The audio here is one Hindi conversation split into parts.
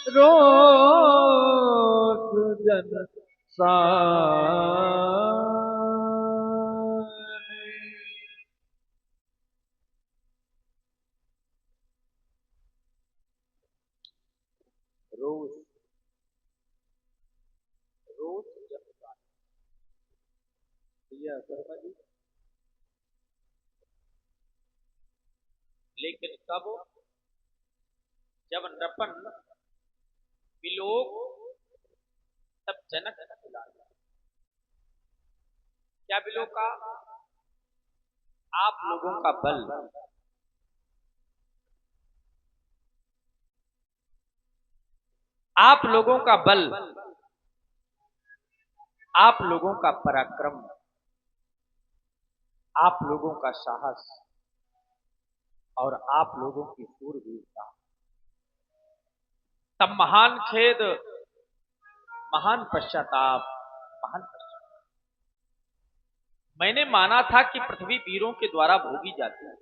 रोष जन रोष रोष जन जी। लेकिन कब, जब नृपन विलोक, तब जनक बुला। क्या विलोका? आप लोगों का बल, आप लोगों का बल, आप लोगों का पराक्रम, आप लोगों का साहस और आप लोगों की शूरवीरता, तब महान खेद, महान पश्चाताप, महान पश्चाताप। मैंने माना था कि पृथ्वी वीरों के द्वारा भोगी जाती है,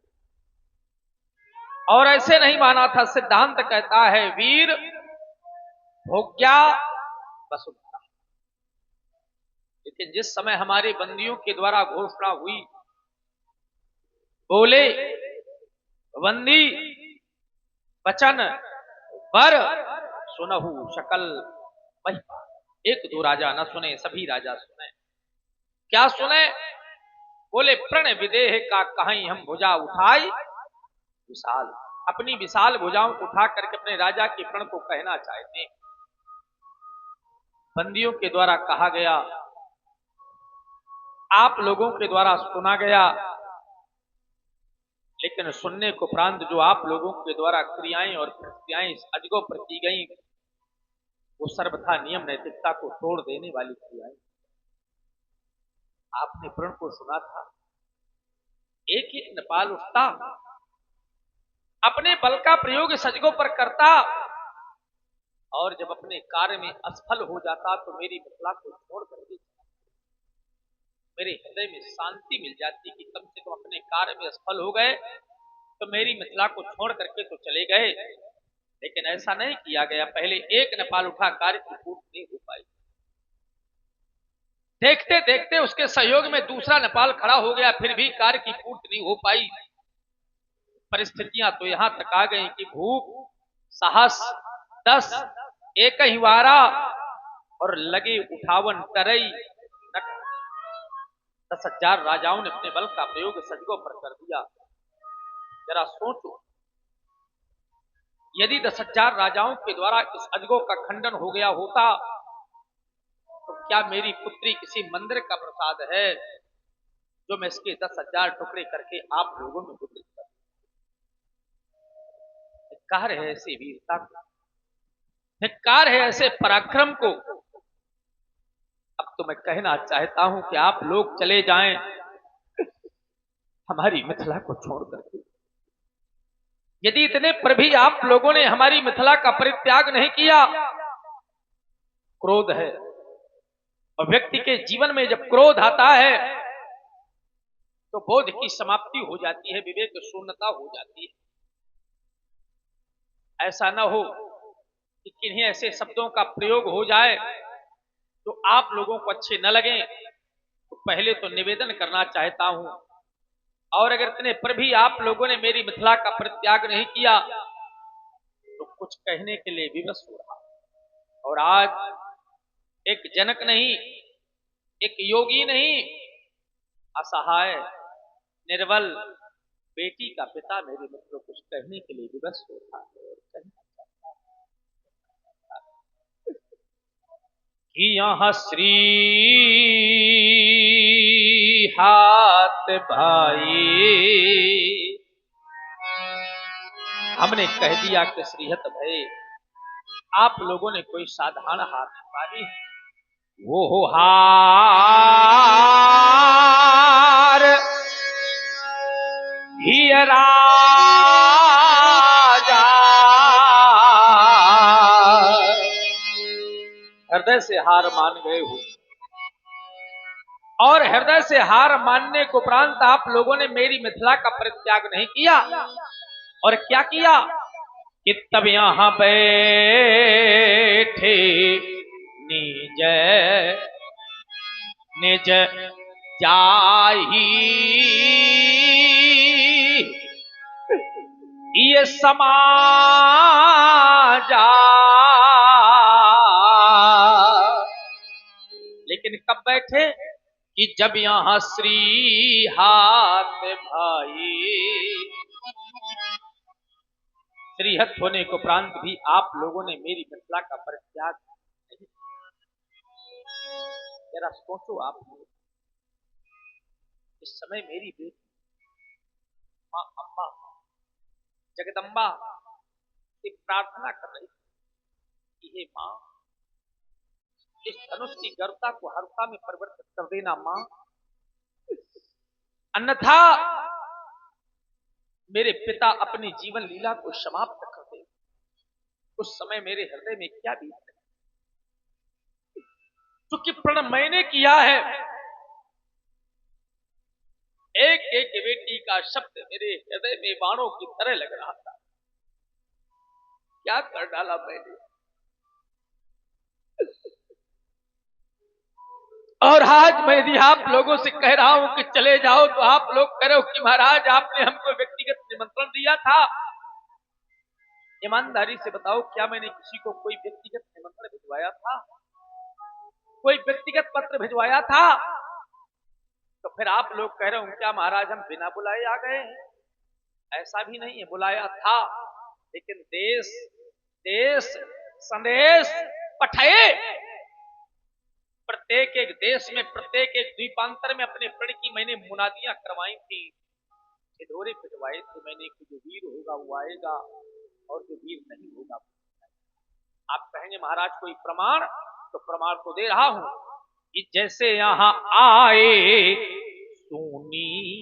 और ऐसे नहीं माना था। सिद्धांत कहता है वीर भोग्या वसुंधरा। लेकिन जिस समय हमारे बंदियों के द्वारा घोषणा हुई, बोले बंदी वचन वर सुनहु शकल महिपा। एक दो राजा न सुने, सभी राजा सुने। क्या सुने? बोले प्रण विदेह का कहीं हम भुजा उठाई विशाल। अपनी विशाल भुजाओं को उठा करके अपने राजा के प्रण को कहना चाहते हैं। बंदियों के द्वारा कहा गया, आप लोगों के द्वारा सुना गया, लेकिन सुनने को उपरांत जो आप लोगों के द्वारा क्रियाएं और प्रतिक्रियाएं अजगों पर की गई, वो सर्वथा नियम नैतिकता को तोड़ देने वाली क्रियाएं। आपने प्रण को सुना था, एक एक नेपाल उठता, अपने बल का प्रयोग सजगों पर करता, और जब अपने कार्य में असफल हो जाता तो मेरी मिथिला को छोड़ कर देता। मेरे हृदय में शांति मिल जाती कि कम से कम अपने कार्य में असफल हो गए तो मेरी मिथिला को छोड़ करके तो चले गए। लेकिन ऐसा नहीं किया गया। पहले एक नेपाल उठा, कार्य की पूर्ति नहीं हो पाई। देखते देखते उसके सहयोग में दूसरा नेपाल खड़ा हो गया, फिर भी कार्य की पूर्ति नहीं हो पाई। परिस्थितियां तो यहां तक आ गई कि भूख, साहस, 10 एक ही वारा और लगे उठावन तरई। 10,000 राजाओं ने अपने बल का प्रयोग सजगों पर कर दिया। जरा सोचो, यदि 10,000 राजाओं के द्वारा इस अजगों का खंडन हो गया होता तो क्या मेरी पुत्री किसी मंदिर का प्रसाद है जो मैं इसके 10,000 टुकड़े करके आप लोगों में वितरित कर? धिक्कार है ऐसी वीरता को, धिक्कार है ऐसे पराक्रम को। अब तो मैं कहना चाहता हूं कि आप लोग चले जाएं हमारी मिथिला को छोड़ करके। यदि इतने पर भी आप लोगों ने हमारी मिथिला का परित्याग नहीं किया, क्रोध है, और व्यक्ति के जीवन में जब क्रोध आता है तो बोध की समाप्ति हो जाती है, विवेक शून्यता हो जाती है। ऐसा न हो कि किन्हीं ऐसे शब्दों का प्रयोग हो जाए तो आप लोगों को अच्छे न लगे। तो पहले तो निवेदन करना चाहता हूं, और अगर इतने पर भी आप लोगों ने मेरी मिथिला का परित्याग नहीं किया तो कुछ कहने के लिए विवश हो रहा। और आज एक जनक नहीं, एक योगी नहीं, असहाय निर्बल बेटी का पिता मेरे मित्रों कुछ कहने के लिए विवश हो रहा है। कि यहाँ श्री हाथ भाई, हमने कह दिया कि श्रीहत भय, आप लोगों ने कोई साधारण हाथ मारी, वो हो हार ही राजा। हृदय से हार मान गए हो, और हृदय से हार मानने को उपरांत आप लोगों ने मेरी मिथिला का परित्याग नहीं किया। और क्या किया कि तब यहां पे बैठे निज निज जाही ये समाजा। लेकिन कब बैठे कि जब यहां श्री हाथ भाई, श्रीहत होने को उपरांत भी आप लोगों ने मेरी मिथिला का परित्याग नहीं। जरा सोचो आप लोग, इस समय मेरी बेटी मां अम्मा जगदम्बा से प्रार्थना कर रही कि हे मां, इस धनुष की गरुता को हरुता में परिवर्तित कर देना मां, अन्यथा मेरे पिता अपनी जीवन लीला को समाप्त कर दे। उस समय मेरे हृदय में क्या बीत रही, चूंकि प्रण मैंने किया है। एक एक बेटी का शब्द मेरे हृदय में बाणों की तरह लग रहा था। क्या कर डाला मैंने, और आज मैं यदि आप लोगों से कह रहा हूं कि चले जाओ तो आप लोग कह रहे हो कि महाराज आपने हमको व्यक्तिगत निमंत्रण दिया था। ईमानदारी से बताओ, क्या मैंने किसी को कोई व्यक्तिगत निमंत्रण भिजवाया था, कोई व्यक्तिगत पत्र भिजवाया था? तो फिर आप लोग कह रहे हो क्या महाराज हम बिना बुलाए आ गए हैं? ऐसा भी नहीं है, बुलाया था, लेकिन देश देश संदेश पठाए। प्रत्येक एक देश में, प्रत्येक एक द्वीपांतर में अपने प्रण की मैंने मुनादियां करवाई थी, छिदोरे भिजवाए थे मैंने कि जो वीर होगा वो आएगा और जो वीर नहीं होगा। आप कहेंगे महाराज कोई प्रमाण, तो प्रमाण को दे रहा हूं कि जैसे यहां आए सुनी,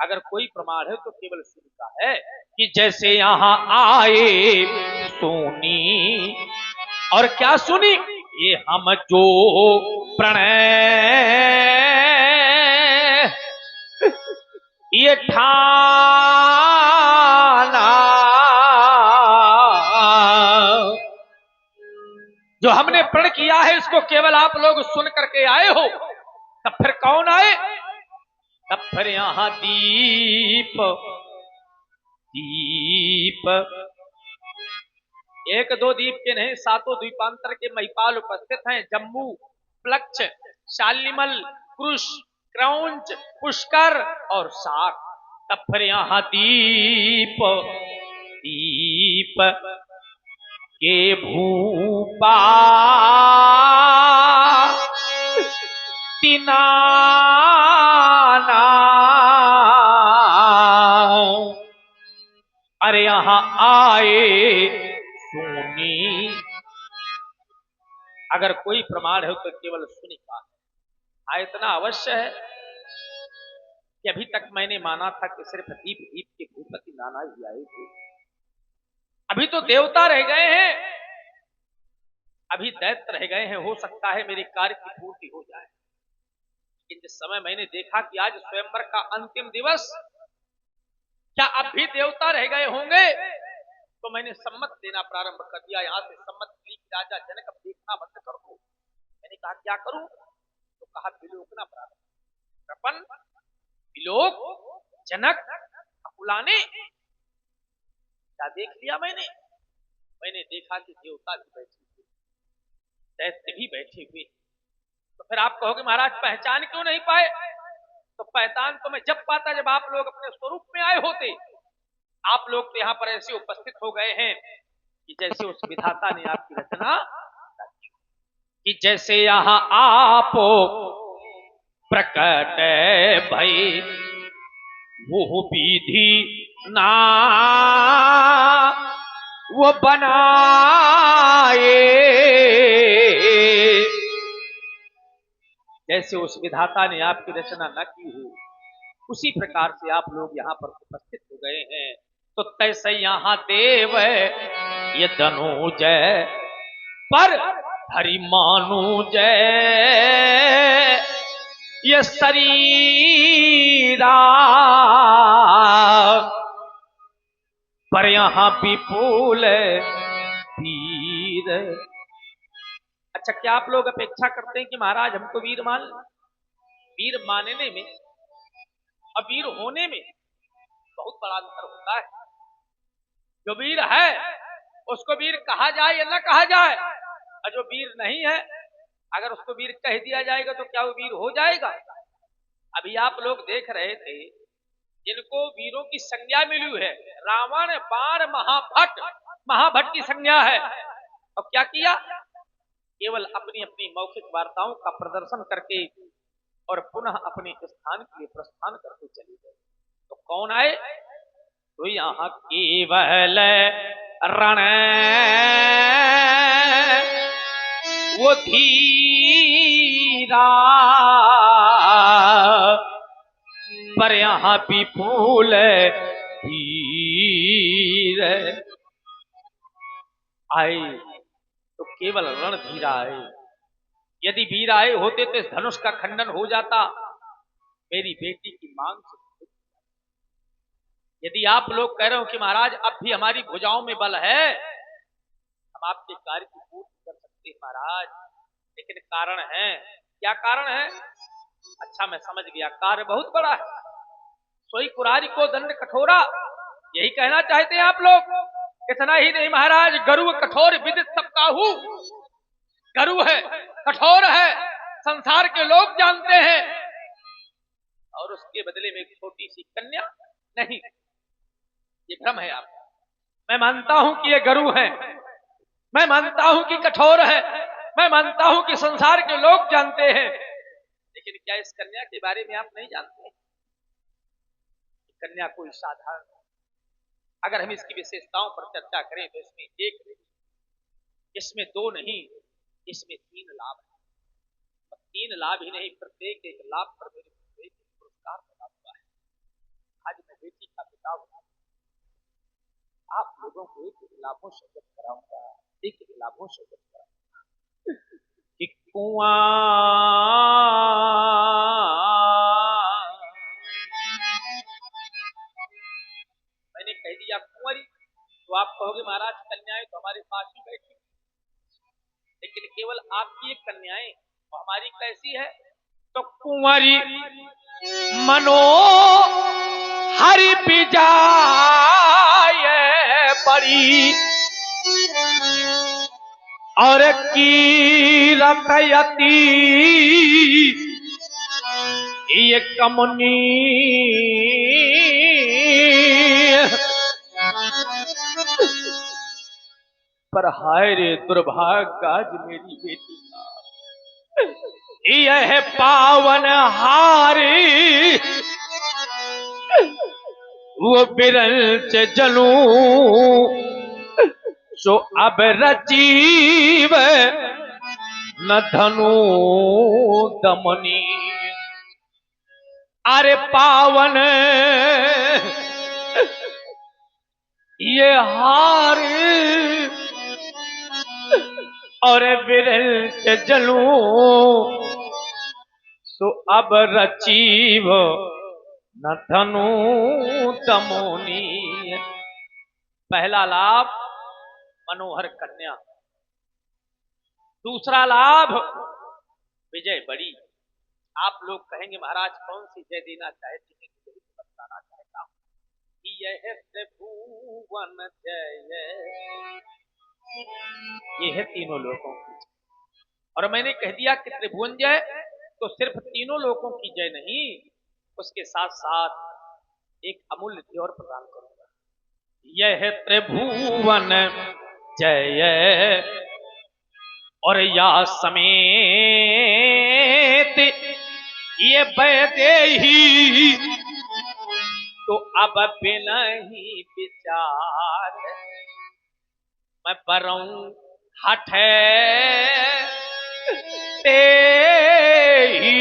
अगर कोई प्रमाण है तो केवल सुनी का है कि जैसे यहां आए सुनी, और क्या सुनी, ये हम जो प्रणय ये ठाना, जो हमने प्रण किया है इसको केवल आप लोग सुन करके आए हो। तब फिर कौन आए? तब फिर यहां दीप दीप, एक दो दीप के नहीं, सातों द्वीपांतर के महिपाल उपस्थित हैं। जम्मू, प्लक्ष, शालिमल, क्रुश, क्रौंच, पुष्कर और साक। तब फिर यहां दीप दीप के भूपा तिनाना, अरे यहां आए सुनी। अगर कोई प्रमाण है तो केवल सुनी का है। इतना अवश्य है कि अभी तक मैंने माना था कि सिर्फ दीप दीप के भूपति नाना ही आए थे। अभी तो देवता रह गए हैं, अभी दैत्य रह गए हैं। हो सकता है मेरे कार्य की पूर्ति हो जाए। लेकिन जिस समय मैंने देखा कि आज स्वयंवर का अंतिम दिवस, क्या अब भी देवता रह गए होंगे, तो मैंने सम्मत देना प्रारंभ कर दिया। यहां से सम्मत मिली कि राजा जनक अब देखना बंद कर दो। मैंने कहा क्या करूं? तो कहा विलोकना प्रारंभ, कृपन विलोक जनक अकुलाने। क्या देख लिया मैंने? मैंने देखा कि देवता भी बैठे हुए, दैत्य भी बैठे हुए। तो फिर आप कहोगे महाराज पहचान क्यों नहीं पाए? तो पहचान तो मैं जब पाता जब आप लोग अपने स्वरूप में आए होते। आप लोग तो यहाँ पर ऐसे उपस्थित हो गए हैं कि जैसे उस विधाता ने आपकी रचना कि जैसे यहाँ आप प्रकट भई वो विधि ना वो बनाए, जैसे उस विधाता ने आपकी रचना न की हो, उसी प्रकार से आप लोग यहाँ पर उपस्थित हो गए हैं। तो तैसे यहाँ देव ये धनुजय पर हरि मानुजय ये शरीरा, पर यहाँ विपुल वीर। अच्छा, क्या आप लोग अपेक्षा करते हैं कि महाराज हमको वीर मान लें? वीर मानने में और वीर होने में बहुत बड़ा अंतर होता है। जो वीर है उसको वीर कहा जाए या न कहा जाए, और जो वीर नहीं है अगर उसको वीर कह दिया जाएगा तो क्या वो वीर हो जाएगा? अभी आप लोग देख रहे थे जिनको वीरों की संज्ञा मिली है, रावण, बाण, महाभट्ट की संज्ञा है। और क्या किया? केवल अपनी अपनी मौखिक वार्ताओं का प्रदर्शन करके और पुनः अपने स्थान के लिए प्रस्थान करके चले गए। तो कौन आए? तो यहाँ केवल रण वो धीरा, पर यहाँ भी फूल धीर आए। तो केवल रणधीर आए। यदि वीर आए होते तो इस धनुष का खंडन हो जाता, मेरी बेटी की मांग से। यदि आप लोग कह रहे हो कि महाराज अब भी हमारी भुजाओं में बल है, हम आपके कार्य की पूर्ति कर सकते हैं महाराज, लेकिन कारण है। क्या कारण है? अच्छा, मैं समझ गया, कार्य बहुत बड़ा है। सोई कुरारी को दंड कठोरा, यही कहना चाहते हैं आप लोग। इतना ही नहीं महाराज, गरु कठोर विदित सब काहू। गरु है, कठोर है, संसार के लोग जानते हैं, और उसके बदले में एक छोटी सी कन्या नहीं। ये भ्रम है आपका। मैं मानता हूं कि ये गरु है, मैं मानता हूं कि कठोर है, मैं मानता हूं कि संसार के लोग जानते हैं, लेकिन क्या इस कन्या के बारे में आप नहीं जानते? कन्या कोई साधारण, अगर हम इसकी विशेषताओं पर चर्चा करें तो इसमें एक नहीं, इसमें दो नहीं, इसमें 3 लाभ है। और 3 लाभ ही नहीं, प्रत्येक एक लाभ पर मेरे पुरस्कार बना हुआ है। आज मैं बेटी का पिता हूं, आप लोगों को एक लाभों से अवगत कराऊंगा, एक लाभों से अवगत कराऊंगा कि कुआं मैंने कह दिया कुंवरी, तो आप कहोगे महाराज कन्याएं तो हमारे पास ही बैठी, लेकिन केवल आपकी एक कन्याएं, तो हमारी कैसी है? तो कुंवरी मनो हरि बिजाय पड़ी, और कीरतयती ये कमुनी पर हाय रे दुर्भाग्य आज मेरी बेटी का, यह पावन हारी वो बिरंच जनू सो अब रजीव न धनु दमनी। अरे पावन ये हार और बिरंच जनू सो अब रचीव न धनु दमोनी। पहला लाभ मनोहर कन्या, दूसरा लाभ विजय बड़ी। आप लोग कहेंगे महाराज कौन सी जय देना चाहते हैं? बताना चाहता हूं कि यह त्रिभुवन जय, ये है तीनों लोगों की। और मैंने कह दिया कि त्रिभुवन जय तो सिर्फ तीनों लोगों की जय नहीं, उसके साथ साथ एक अमूल्य जय और प्रदान करूंगा। यह त्रिभुवन जय और या समेत ये वैदेही, तो अब बिना ही विचार मैं बरऊं हठ ते ही,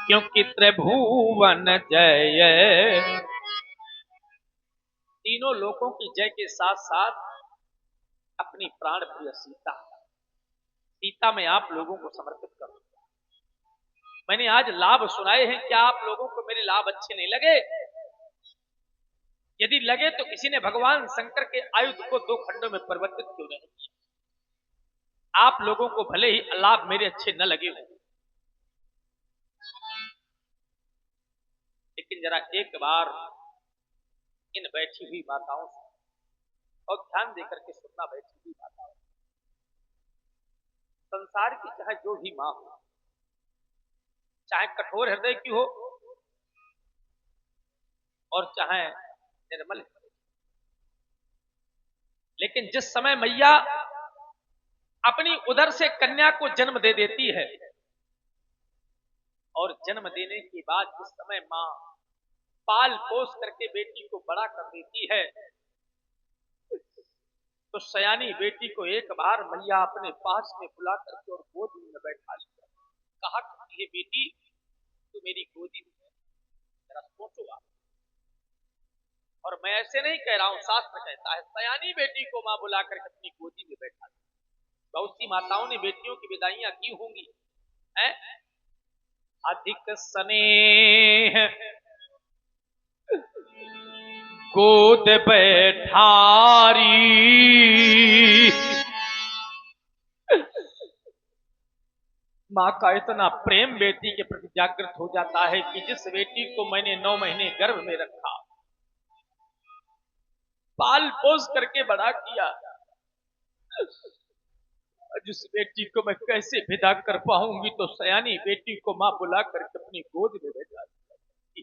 क्योंकि त्रिभुवन जय तीनों लोगों की जय के साथ साथ अपनी प्राण प्रिय सीता मैं आप लोगों को समर्पित करूंगा। मैंने आज लाभ सुनाए हैं, क्या आप लोगों को मेरे लाभ अच्छे नहीं लगे? यदि लगे तो किसी ने भगवान शंकर के आयुध को दो खंडों में परिवर्तित क्यों नहीं किया। आप लोगों को भले ही लाभ मेरे अच्छे न लगे हो, लेकिन जरा एक बार इन बैठी हुई माताओं से और ध्यान देकर के सुनना। बैठी हुई माताओं, संसार की चाहे जो भी मां हो, चाहे कठोर हृदय की हो और चाहे निर्मल, लेकिन जिस समय मैया अपनी उदर से कन्या को जन्म दे देती है और जन्म देने के बाद जिस समय मां पाल पोस करके बेटी को बड़ा कर देती है, तो सयानी बेटी को एक बार मैया अपने पास में बुला करके और गोदी में बैठा लिया। कहा करती है, बेटी तू मेरी गोदी में है, जरा सोचो आप। और मैं ऐसे नहीं कह रहा हूं, शास्त्र कहता है सयानी बेटी को मां बुला करके अपनी गोदी में बैठा लिया। बहुत सी माताओं ने बेटियों की विदाइयां की होंगी, हैं? अधिक स्नेह गोद बैठारी, मां का इतना प्रेम बेटी के प्रति जागृत हो जाता है कि जिस बेटी को मैंने 9 महीने गर्भ में रखा, पाल पोस करके बड़ा किया, जिस बेटी को मैं कैसे विदा कर पाऊंगी, तो सयानी बेटी को मां बुला करके अपनी गोद में बैठा दी।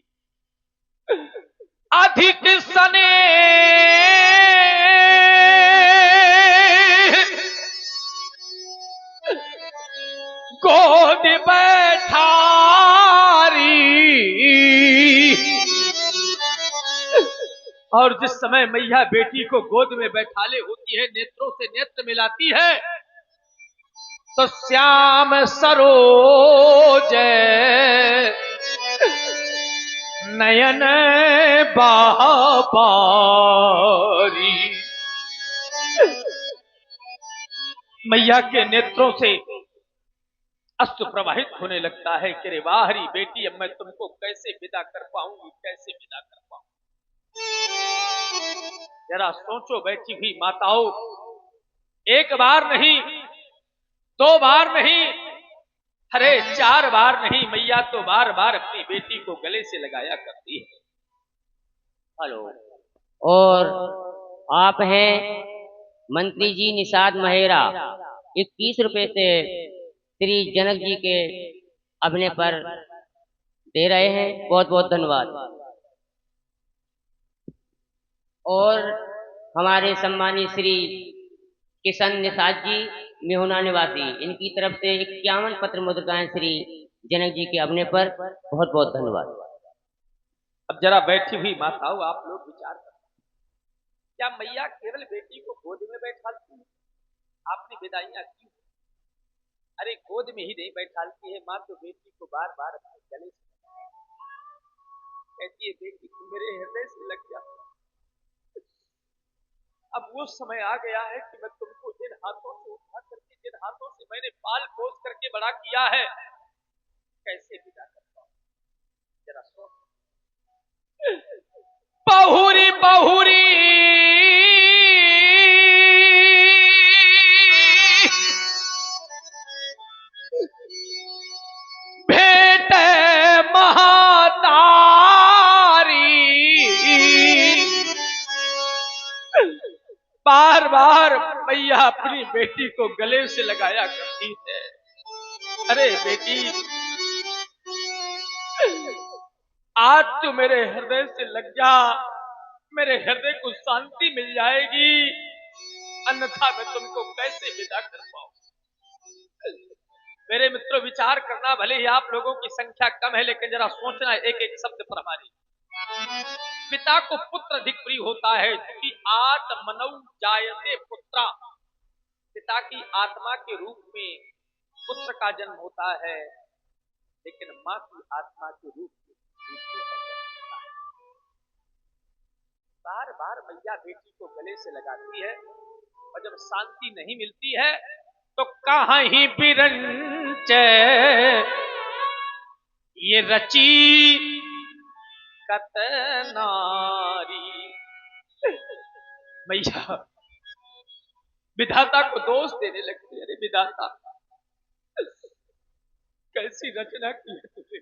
अधिक स्नेह गोद बैठारी, और जिस समय मैया बेटी को गोद में बैठाले होती है, नेत्रों से नेत्र मिलाती है, तो श्याम सरोज नयन बहारी, मैया के नेत्रों से अश्रु प्रवाहित होने लगता है कि रे वाहरी बेटी, अब मैं तुमको कैसे विदा कर पाऊंगी, कैसे विदा कर पाऊंगी। जरा सोचो बैठी हुई माताओं, एक बार नहीं, 2 बार नहीं, अरे 4 बार नहीं, मैया तो बार बार अपनी बेटी को गले से लगाया करती है। हेलो, और आप हैं मंत्री जी निषाद महेरा, 21 रुपए से श्री जनक जी के अभिनय पर दे रहे हैं, बहुत बहुत धन्यवाद। और हमारे सम्मानित श्री किशन निषाद जी मेहुना निवासी, इनकी तरफ से 51 पत्र मुद्रिकाएं श्री जनक जी के अभिनय पर, बहुत बहुत धन्यवाद। अब जरा बैठी हुई माताओं, आप लोग विचार करें, क्या मैया केवल बेटी को गोद में बैठाती है? आपने विदाइयां की, अरे गोद में ही नहीं बैठाती है मां, तो बेटी को बार बार अपने गले से कहती है, बेटी तू मेरे हृदय से लग जा। अब वो समय आ गया है कि मैं तुमको जिन हाथों से उठा करके, जिन हाथों से मैंने पाल पोस करके बड़ा किया है, कैसे विदा करता हूं। जरा सोच, बहुरी बहुरी भेट महातारी, बार बार मैया अपनी बेटी को गले से लगाया करती है। अरे बेटी, आज तू मेरे हृदय से लग जा, मेरे हृदय को शांति मिल जाएगी, अन्यथा मैं तुमको कैसे विदा कर पाऊं। मेरे मित्रों, विचार करना, भले ही आप लोगों की संख्या कम है, लेकिन जरा सोचना एक एक शब्द पर हमारी। पिता को पुत्र अधिक प्रिय होता है, क्योंकि आत्मनौ जायते पुत्रा, पिता की आत्मा के रूप में पुत्र का जन्म होता है, लेकिन मां की आत्मा के रूप में बार बार मैया बेटी को गले से लगाती है, और जब शांति नहीं मिलती है तो कहां ही बिरंच ये रची कतनारी, मैया विधाता को दोष देने लगती। अरे विधाता, कैसी रचना की है तुझे,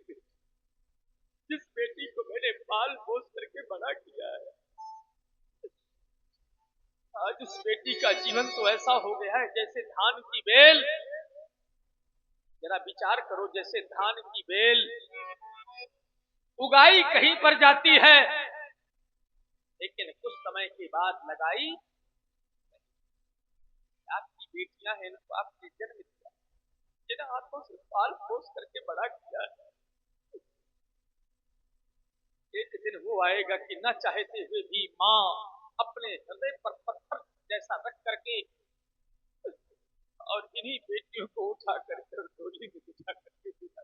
जिस बेटी को मैंने पाल पोस करके बड़ा किया है, आज उस बेटी का जीवन तो ऐसा हो गया है जैसे धान की बेल। जरा विचार करो, जैसे धान की बेल उगाई कहीं पर जाती है, लेकिन कुछ समय के बाद लगाई। आपकी बेटियां हैं, इनको आपने जन्म दिया, जिन हाथों से पाल पोस करके बड़ा किया है, एक दिन वो आएगा कि न चाहते हुए भी माँ अपने हृदय पर पत्थर जैसा रख करके और इन्हीं बेटियों को उठा करके डोली में बिठा करके दिया।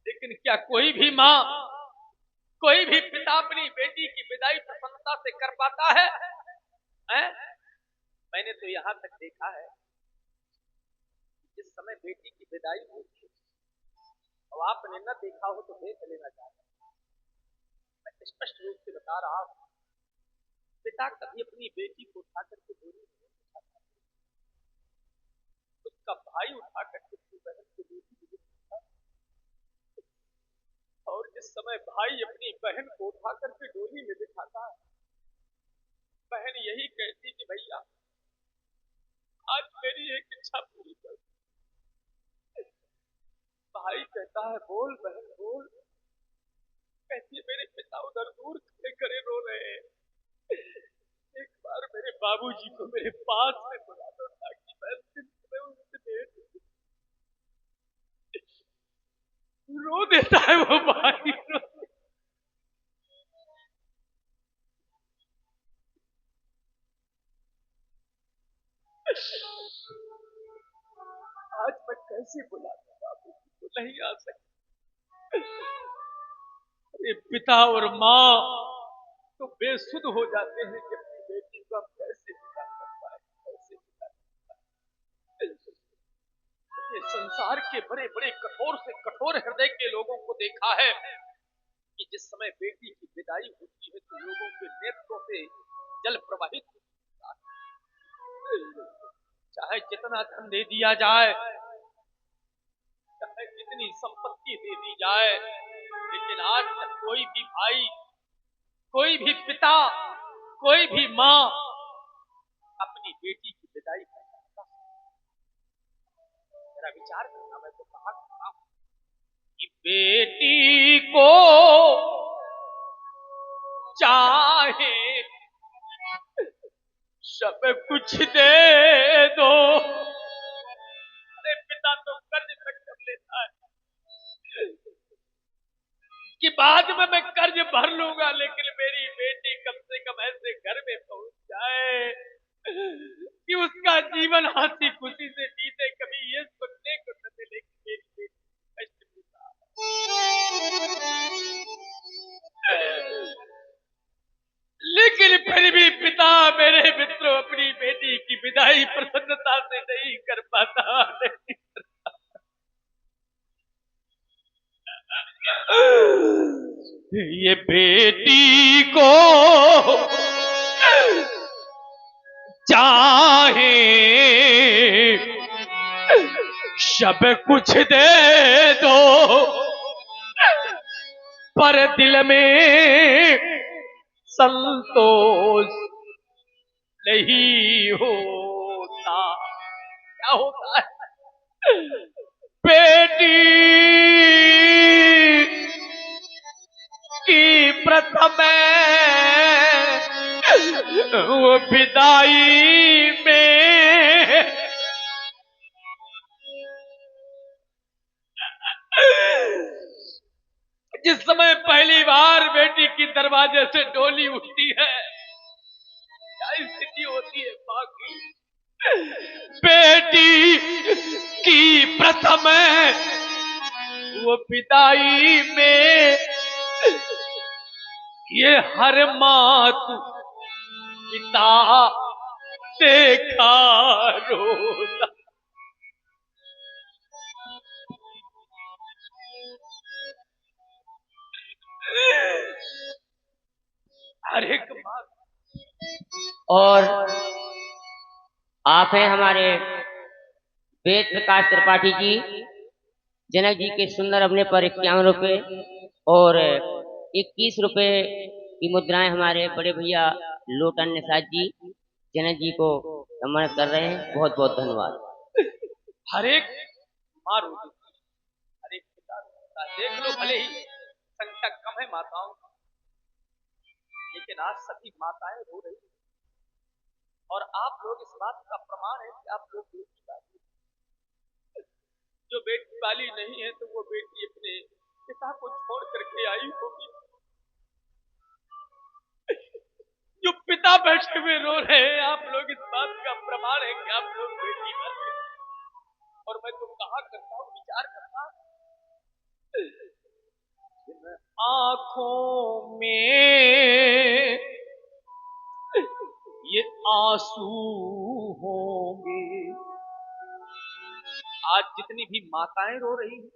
लेकिन क्या कोई भी माँ, कोई भी पिता अपनी बेटी की विदाई प्रसन्नता से कर पाता है? मैंने तो यहाँ तक देखा है, जिस समय बेटी की विदाई होती है, और आपने न देखा हो तो देख लेना चाहिए। मैं स्पष्ट रूप से बता रहा हूं, पिता कभी अपनी बेटी को उठा करके डोली में नहीं बिठाता, उसका भाई उठा करके अपनी बहन को डोली में बिठाता। और जिस समय भाई अपनी बहन को उठा करके डोली में बिठाता है, बहन यही कहती कि भैया आज मेरी एक इच्छा पूरी कर। भाई कहता है बोल बहन बोल। कहती है मेरे पिता उधर दूर खड़े खड़े रो रहे हैं, एक बार मेरे बाबूजी को मेरे पास में बुला दो ताकि मैं उनसे भेंट। रो देता है वो भाई, आज मैं कैसे बुला दूं बाबूजी को, नहीं आ सकता। ये पिता और माँ तो बेसुध हो जाते हैं कि अपनी बेटी को हम कैसे विदा कर पाए, कैसे विदा कर पाए। ये संसार के बड़े बड़े कठोर से कठोर हृदय के लोगों को देखा है कि जिस समय बेटी की विदाई होती है तो लोगों के नेत्रों से जल प्रवाहित होता है। चाहे जितना धन दे दिया जाए, चाहे जितनी संपत्ति दे दी जाए, लेकिन आज तक कोई भी भाई, कोई भी पिता, कोई भी माँ अपनी बेटी की विदाई कर सकता। मेरा विचार करना, मैं तो कहा करता हूं कि बेटी को चाहे सब कुछ दे दो। अरे पिता तो कर्ज तक कर लेता है कि बाद में मैं कर्ज भर लूंगा, लेकिन मेरी बेटी कम से कम ऐसे घर में पहुंच जाए कि उसका जीवन हंसी खुशी से बीते, कभी ये सुनने को न मिले कि मेरी बेटी कष्ट बिता। लेकिन फिर भी पिता मेरे मित्रों अपनी बेटी की विदाई प्रसन्नता से नहीं कर पाता, नहीं। ये बेटी को चाहे सब कुछ दे दो, पर दिल में संतोष नहीं होता। क्या होता है? बेटी की प्रथम वो विदाई में जिस समय पहली बार बेटी की दरवाजे से डोली उठती है, क्या स्थिति होती है मां की। बेटी की प्रथम वो विदाई में ये हर मात पिता देखा रोता। अरे कमाल। और आप हैं हमारे वेद प्रकाश त्रिपाठी जी, जनक जी के सुंदर अपने पर 51 रुपए और 21 रुपए की मुद्राएं हमारे बड़े भैया लोटन निषाद जी जनक जी को सम्मानित कर रहे हैं। बहुत बहुत धन्यवाद। हर एक माँ रोती थी, हर एक पिता रोता है। देख लो भले ही संख्या कम है माताओं की, लेकिन आज सभी माताएं रो रही हैं। और आप लोग इस बात का प्रमाण है कि आप लोग बेटी वाली, जो बेटी वाली नहीं है तो वो बेटी अपने पिता को छोड़ करके आई होगी। जो पिता बैठे हुए रो रहे हैं, आप लोग इस बात का प्रमाण है कि आप लोग बेटी वाले हैं। और मैं तो कहा करता हूँ, विचार करता, आंखों में ये आंसू होंगे। आज जितनी भी माताएं रो रही हैं,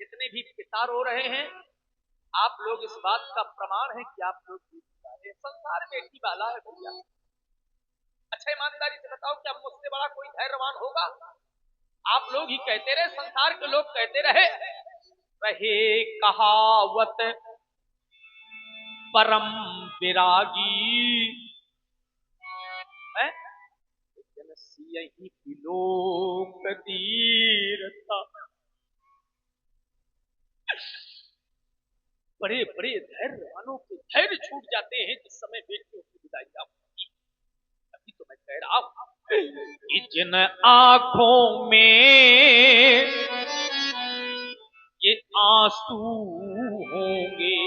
जितने भी पिता रो रहे हैं, आप लोग इस बात का प्रमाण है कि आप लोग बेटी वाले। संसार बेटी वाला है भैया। अच्छा ईमानदारी से बताओ, क्या मुझसे बड़ा कोई धैर्यवान होगा? आप लोग ही कहते रहे, संसार के लोग कहते रहे कहावत परम विरागी है, यही लोक दीरता। बड़े बड़े धैर्यवानों के धैर्य छूट जाते हैं जिस समय बेटियों की विदाई होती है। अभी तो मैं कह रहा हूं कि जिन आंखों में ये आंसू होंगे,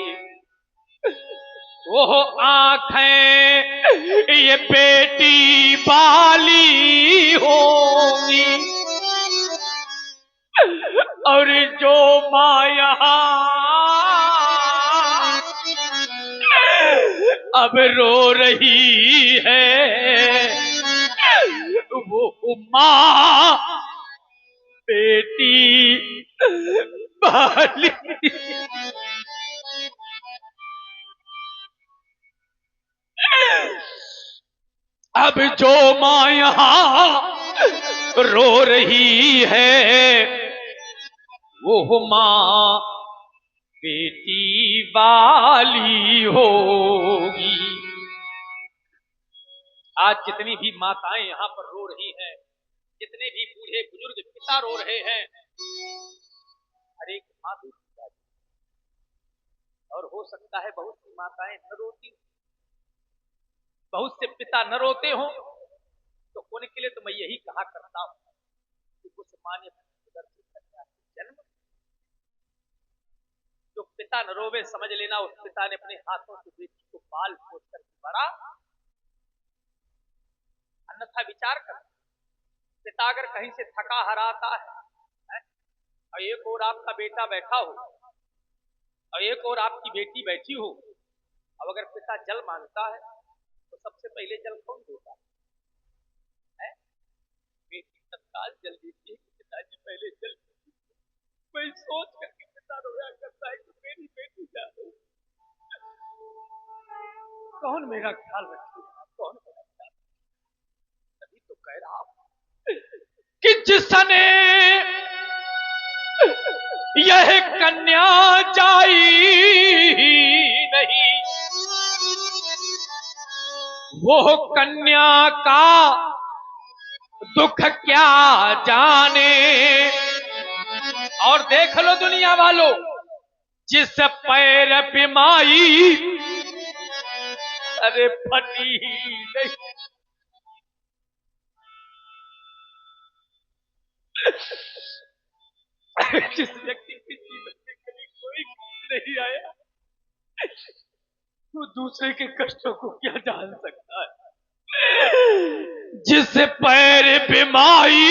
वो आंखें ये बेटी वाली होंगी। और जो माया अब रो रही है, वो माँ बेटी वाली। अब जो माँ यहाँ रो रही है, वो माँ बेटी वाली होगी। आज जितनी भी माताएं यहाँ पर रो रही हैं, जितने भी बूढ़े बुजुर्ग पिता रो रहे हैं, हर एक माँ बेटी वाली। और हो सकता है बहुत सी माताएं न रोती, बहुत से पिता न रोते हों, तो उनके लिए तो मैं यही कहा करता हूं कि उस मान्य जन्म जो पिता न रोवे, समझ लेना उस पिता ने अपने हाथों से बेटी को पाल पोस कर बड़ा। अन्यथा विचार कर, पिता अगर कहीं से थका हारा आता है और एक और आपका बेटा बैठा हो और एक और आपकी बेटी बैठी हो, अब अगर पिता जल मांगता है तो सबसे पहले जल कौन देता है? बेटी तत्काल जल देती है कि पिताजी पहले जल। मैं सोच करके पिता रोया करता है कि मेरी बेटी जा रही, कौन मेरा ख्याल रखेगा, कौन मेरा ख्याल। तभी तो कह रहा हूं कि जिसने यह कन्या जाई नहीं, वो कन्या का दुख क्या जाने। और देख लो दुनिया वालों, जिस पैर पे माई अरे फटी नहीं, जिस व्यक्ति के जीवन में कभी कोई कष्ट नहीं आया, वो दूसरे के कष्टों को क्या जान सकता है? जिस पैर पे माई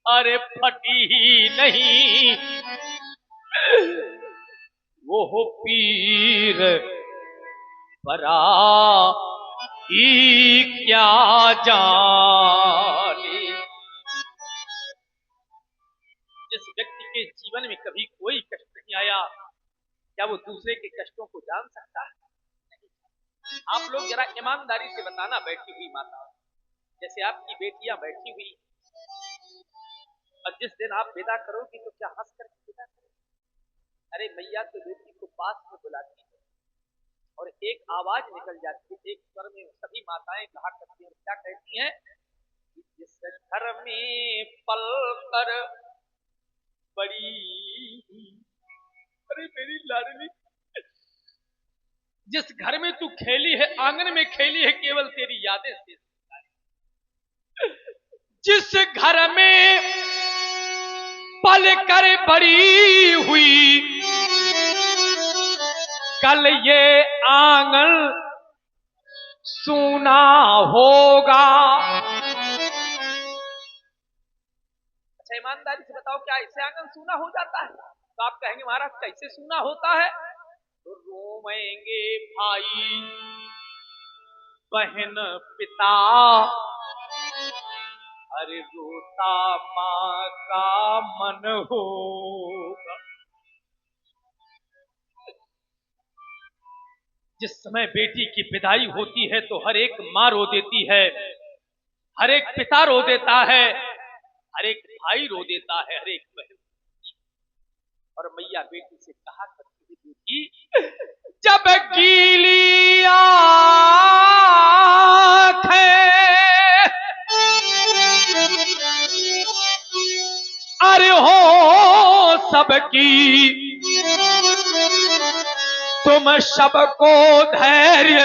अरे फटी ही नहीं, वो पीर परा ही क्या जाने। जिस व्यक्ति के जीवन में कभी कोई कष्ट नहीं आया, क्या वो दूसरे के कष्टों को जान सकता है? नहीं। आप लोग जरा ईमानदारी से बताना, बैठी हुई माता, जैसे आपकी बेटियां बैठी हुई, और जिस दिन आप विदा करोगी तो क्या हंस करके विदा करोगी? अरे मैया तो बेटी को पास में बुलाती है और एक आवाज निकल जाती है, एक स्वर में सभी माताएं कहा करती हैं, क्या कहती हैं? जिस घर में पल कर बड़ी, अरे मेरी लाडली, जिस घर में तू खेली है, आंगन में खेली है, केवल तेरी यादें से, जिस घर में पल कर बड़ी हुई, कल ये आंगन सूना होगा। अच्छा ईमानदारी से बताओ, क्या इससे आंगन सूना हो जाता है? तो आप कहेंगे महाराज कैसे सूना होता है? तो रोएंगे भाई बहन पिता, अरे रोता माँ का मन होगा। जिस समय बेटी की विदाई होती है तो हर एक माँ रो देती है, हर एक पिता रो देता है, हर एक भाई रो देता है, हर एक बहन। और मैया बेटी से कहा करती है, बेटी जब गीली आँखें अरे हो सबकी, तुम सबको धैर्य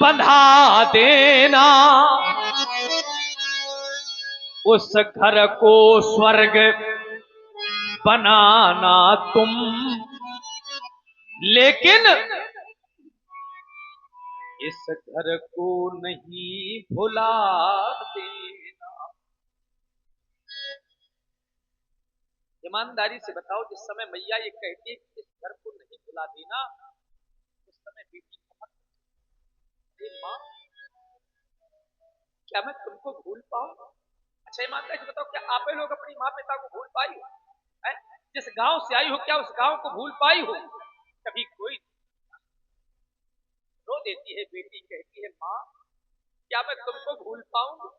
बंधा देना, उस घर को स्वर्ग बनाना तुम, लेकिन इस घर को नहीं भुला देना। ईमानदारी से बताओ, जिस समय मैया ये कहती है कि इस घर को नहीं भुला देना, उस समय बेटी बहुत, माँ क्या मैं तुमको भूल पाऊं? अच्छा ईमानदारी से बताओ, क्या आप लोग अपनी माँ पिता को भूल पाई हो? जिस गांव से आई हो, क्या उस गांव को भूल पाई हो? कभी कोई रो देती है बेटी, कहती है माँ क्या मैं तुमको भूल पाऊंगी?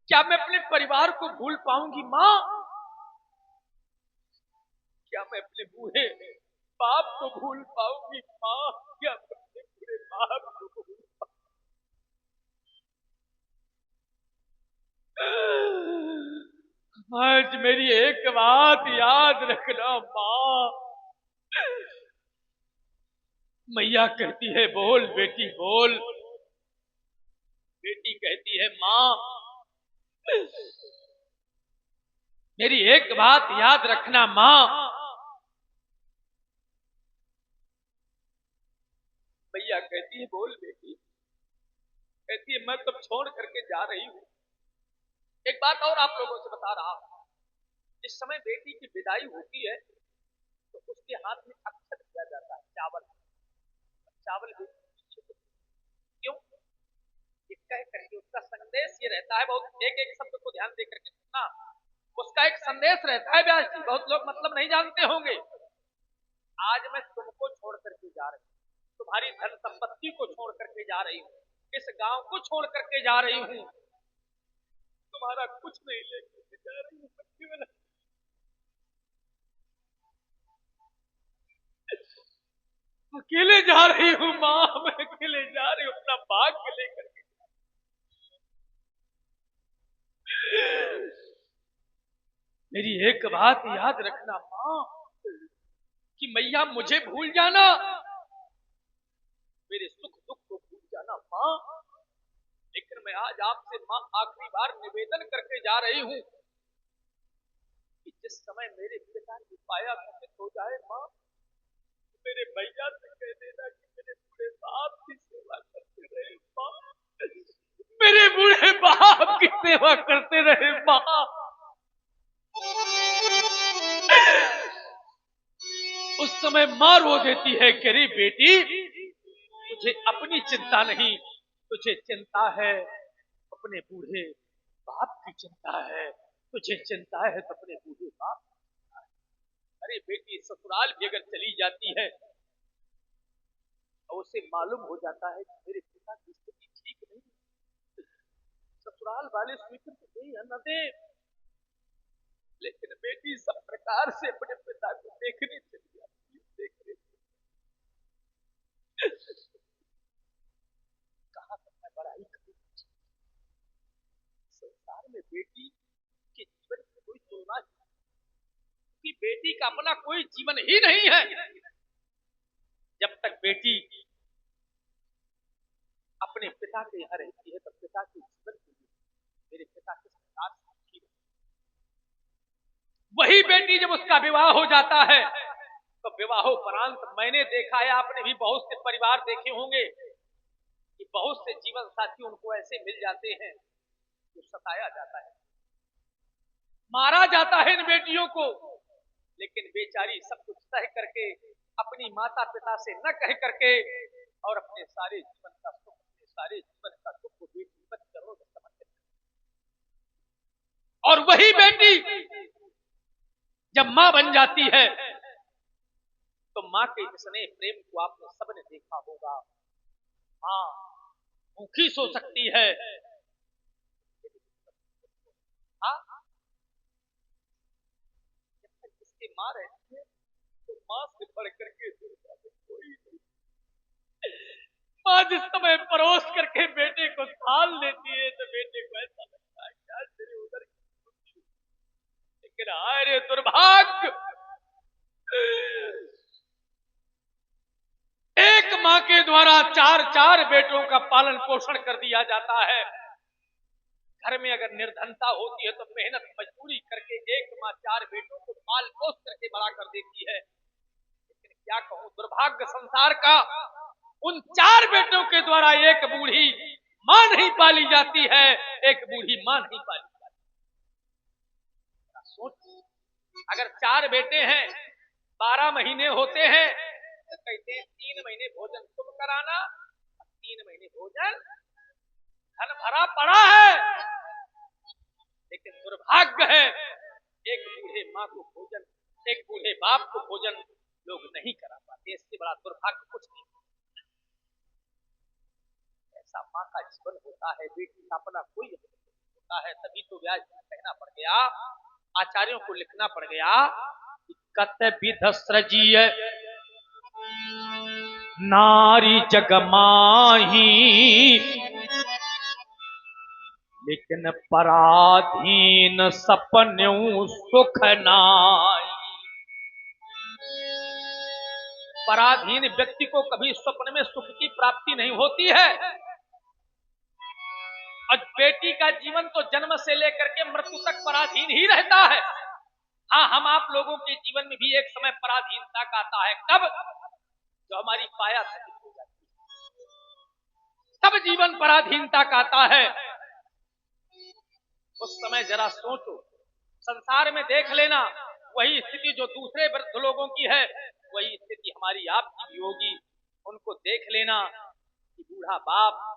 क्या मैं अपने परिवार को भूल पाऊंगी माँ? क्या मैं अपने बूढ़े बाप को भूल पाऊंगी माँ? क्या मैं अपने बूढ़े बाप को भूल पाऊंगी? आज मेरी एक बात याद रखना माँ। मैया कहती है बोल बेटी बोल। बेटी कहती है माँ मेरी एक बात याद रखना माँ। मैया कहती है बोल बेटी। कहती है मैं तब छोड़ करके जा रही हूँ। एक बात और आप लोगों से बता रहा हूं, जिस समय बेटी की विदाई होती है तो उसके हाथ में अक्षत दिया जाता है, चावल। चावल क्यों? ये कह करके उसका संदेश ये रहता है, बहुत एक एक शब्द को ध्यान दे करके सुनना। उसका एक संदेश रहता है व्यास जी, बहुत लोग मतलब नहीं जानते होंगे। आज मैं तुमको छोड़ करके जा रही हूँ, तुम्हारी धन संपत्ति को छोड़ करके जा रही हूँ, इस गांव को छोड़ करके जा रही हूँ, तुम्हारा कुछ नहीं लेकर जा रही हूँ, केवल अकेले जा रही हूँ माँ। मैं अकेले जा रही हूँ अपना भाग्य लेकर के। मेरी एक बात याद रखना माँ कि मैया मुझे भूल जाना, मेरे सुख दुख को भूल जाना माँ। लेकिन मैं आज आपसे माँ आखिरी बार निवेदन करके जा रही हूँ कि जिस समय मेरे पिता की पाया घटित हो जाए माँ, मेरे भैया से कह देना कि मेरे बूढ़े बाप की सेवा करते रहे माँ, मेरे बूढ़े बाप की सेवा करते रहे माँ। उस समय माँ रो देती है कि रे बेटी तुझे अपनी चिंता नहीं, तुझे चिंता है अपने बूढ़े बाप की चिंता है, तुझे चिंता है तो अपने बूढ़े बाप। अरे बेटी ससुराल भी अगर चली जाती है तो उसे मालूम हो जाता है कि मेरे पिता की स्थिति ठीक नहीं, ससुराल वाले स्वीकृत दे या न दे, लेकिन बेटी सब प्रकार से अपने पिता को देखने चली जाती है, देखने कहा तक मैं बड़ाई करूं। संसार में बेटी के जीवन की कोई तुलना नहीं, कि बेटी का अपना कोई जीवन ही नहीं है। जब तक बेटी अपने पिता के यहाँ रहती है तब पिता के जीवन के लिए मेरे पिता किस प्रकार से सुखी रहे। वही बेटी जब उसका विवाह हो जाता है तो विवाहोपरांत मैंने देखा है, आपने भी बहुत से परिवार देखे होंगे कि बहुत से जीवन साथी उनको ऐसे मिल जाते हैं जो सताया जाता है, मारा जाता है इन बेटियों को, लेकिन बेचारी सब कुछ सह करके अपनी माता पिता से न कह करके और अपने सारे जीवन का सुख, अपने सारे जीवन का दुख को बेटी मत करो समर्पित। और वही बेटी जब मां बन जाती है तो मां के स्नेह प्रेम को आपने सबने देखा होगा। मां भूखी सो सकती है, हाँ, जिसकी मां रहती है तो मां से बढ़ करके कोई नहीं। मां जिस समय परोस करके बेटे को थाल लेती है तो बेटे को ऐसा लगता है क्या तेरे उधर, लेकिन हाय रे दुर्भाग्य, एक मां के द्वारा चार चार बेटों का पालन पोषण कर दिया जाता है। घर में अगर निर्धनता होती है तो मेहनत मजदूरी करके एक मां चार बेटों को पाल पोस करके बड़ा कर देती है, लेकिन क्या कहूं दुर्भाग्य संसार का, उन चार बेटों के द्वारा एक बूढ़ी मां नहीं पाली जाती है, एक बूढ़ी मां नहीं पाली जाती। सोच, अगर चार बेटे हैं 12 महीने होते हैं तो कहते हैं 3 महीने भोजन तुम कराना, 3 महीने भोजन धन भरा पड़ा है, लेकिन दुर्भाग्य है एक बूढ़े माँ को भोजन, एक बूढ़े बाप को भोजन लोग नहीं करा पाते। इससे बड़ा दुर्भाग्य कुछ नहीं। ऐसा माँ का जीवन होता है, बेटी का अपना कोई होता है, तभी तो व्यास जी कहना पड़ गया, आचार्यों को लिखना पड़ गया कि कत विध सृजीय नारी जग माही, लेकिन पराधीन सपन्यू सुख नाई। पराधीन व्यक्ति को कभी स्वप्न में सुख की प्राप्ति नहीं होती है। और बेटी का जीवन तो जन्म से लेकर के मृत्यु तक पराधीन ही रहता है। हाँ, हम आप लोगों के जीवन में भी एक समय पराधीनता का आता है, कब? जो हमारी काया सती हो जाती है, तब जीवन पराधीनता का आता है। उस समय जरा सोचो, संसार में देख लेना, वही स्थिति जो दूसरे वृद्ध लोगों की है वही स्थिति हमारी आपकी भी होगी। उनको देख लेना कि बूढ़ा बाप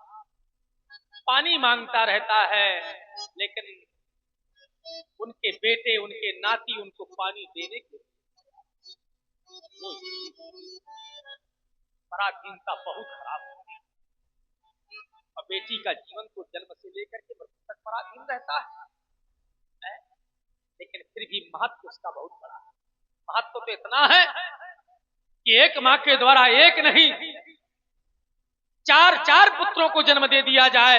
पानी मांगता रहता है, लेकिन उनके बेटे, उनके नाती उनको पानी देने के पराधीनता बहुत खराब होती है। और बेटी का जीवन तो जन्म से लेकर के मृत्यु तक पराधीन रहता है, लेकिन फिर भी महत्व उसका बहुत बड़ा है। महत्व तो इतना है कि एक मां के द्वारा एक नहीं चार चार पुत्रों को जन्म दे दिया जाए,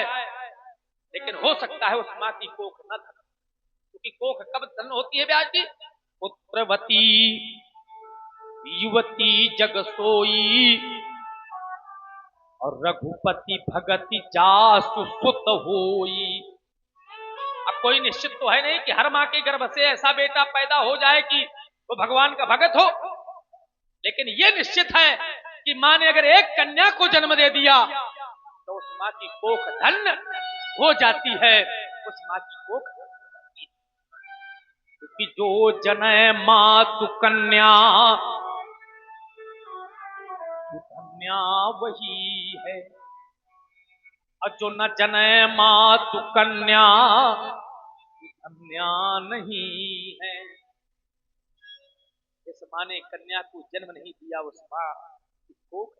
लेकिन हो सकता है उस मां की कोख न धन, क्योंकि कोख कब धन होती है ब्याज की? पुत्रवती युवती जग सोई, और रघुपति भगति जासु सुत होई। अब कोई निश्चित तो है नहीं कि हर मां के गर्भ से ऐसा बेटा पैदा हो जाए कि वो भगवान का भगत हो, लेकिन ये निश्चित है कि मां ने अगर एक कन्या को जन्म दे दिया तो उस मां की कोख धन्य हो जाती है, उस मां की कोख धन्य हो जाती है। क्योंकि जो जनै मातु कन्या धन्या वही है, और जो न जनै मातु कन्या धन्या नहीं है। इस माँ ने कन्या को जन्म नहीं दिया, उस माँ की कोख।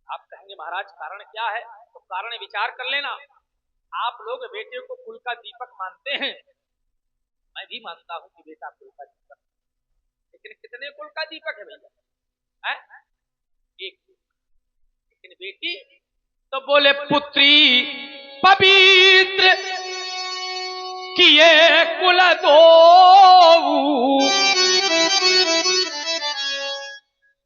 आप कहेंगे महाराज कारण क्या है? तो कारण विचार कर लेना। आप लोग बेटे को कुल का दीपक मानते हैं, मैं भी मानता हूं कि बेटा कुल का दीपक, लेकिन कितने कुल का दीपक है भैया? एक। लेकिन बेटी तो बोले पुत्री पवित्र किए कुल दो,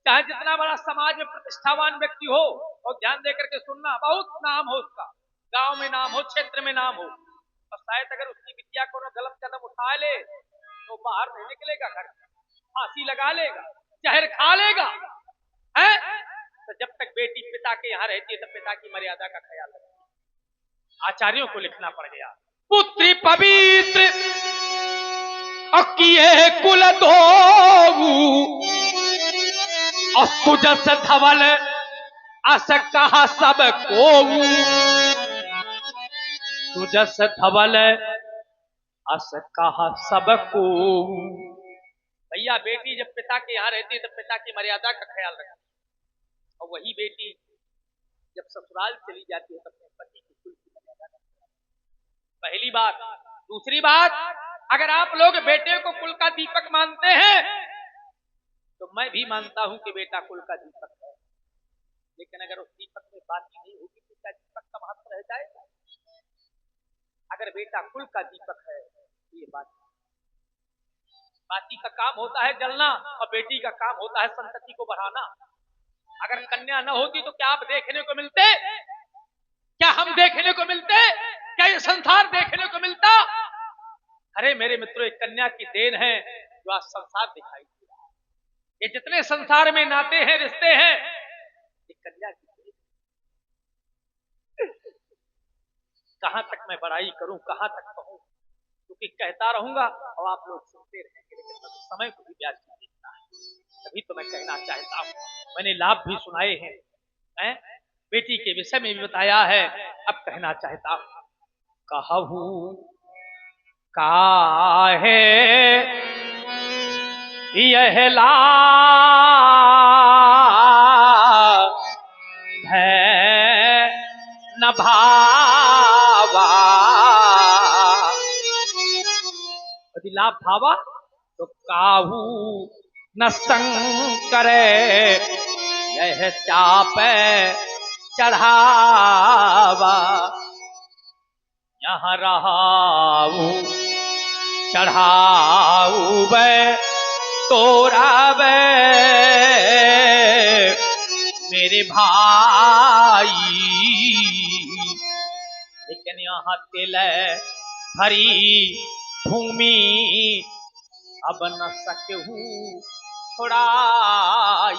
चाहे जितना बड़ा समाज में प्रतिष्ठावान व्यक्ति हो, और ध्यान देकर के सुनना, बहुत नाम हो उसका, गांव में नाम हो, क्षेत्र में नाम हो, और शायद अगर उसकी बिटिया को गलत कदम उठा ले तो बाहर नहीं निकलेगा, घर फांसी लगा लेगा, जहर खा लेगा, है? तो जब तक बेटी पिता के यहाँ रहती है तब पिता की मर्यादा का ख्याल रखती। आचार्यों को लिखना पड़ गया, पुत्री पवित्र और किए कुल दो, और सुजस धवल अस कहा सब को, सुजस धवल अस कहा सब को। भैया बेटी जब पिता के यहाँ रहती है तब पिता की मर्यादा का ख्याल रखती है, और वही बेटी जब ससुराल चली जाती है तब अपने पति की कुल की मर्यादा का ख्याल। पहली बात। दूसरी बात, अगर आप लोग बेटे को कुल का दीपक मानते हैं तो मैं भी मानता हूं कि बेटा कुल का दीपक है, लेकिन अगर उस दीपक में बाती नहीं होगी तो क्या दीपक का महत्व रह जाएगा? अगर बेटा कुल का दीपक है तो ये बाती का काम होता है जलना, और बेटी का काम होता है संतति को बढ़ाना। अगर कन्या न होती तो क्या आप देखने को मिलते? क्या हम देखने को मिलते? क्या ये संसार देखने को मिलता? अरे मेरे मित्रों, एक कन्या की देन है जो आज संसार दिखाई दे रहा है। ये जितने संसार में नाते हैं, रिश्ते हैं, ये कन्या की देन। कहां तक मैं बड़ाई करूं, कहां तक कहूं, क्योंकि कहता रहूंगा और आप लोग सुनते रहेंगे, लेकिन समय को भी ब्याज नहीं देता है। तभी तो मैं कहना चाहता हूं, मैंने लाभ भी सुनाए हैं, बेटी के विषय में भी बताया है, अब कहना चाहता हूं। कहूं काहे यह लाभ है न भावा, यदि लाभ भावा तो काहू न संकरे यह चाप चढ़ावा। यहाँ रहाऊ चढ़ाऊ बे तोरा बे मेरे भाई, लेकिन यहाँ तिल भरी भूमि अब न सकूं छुड़ाई।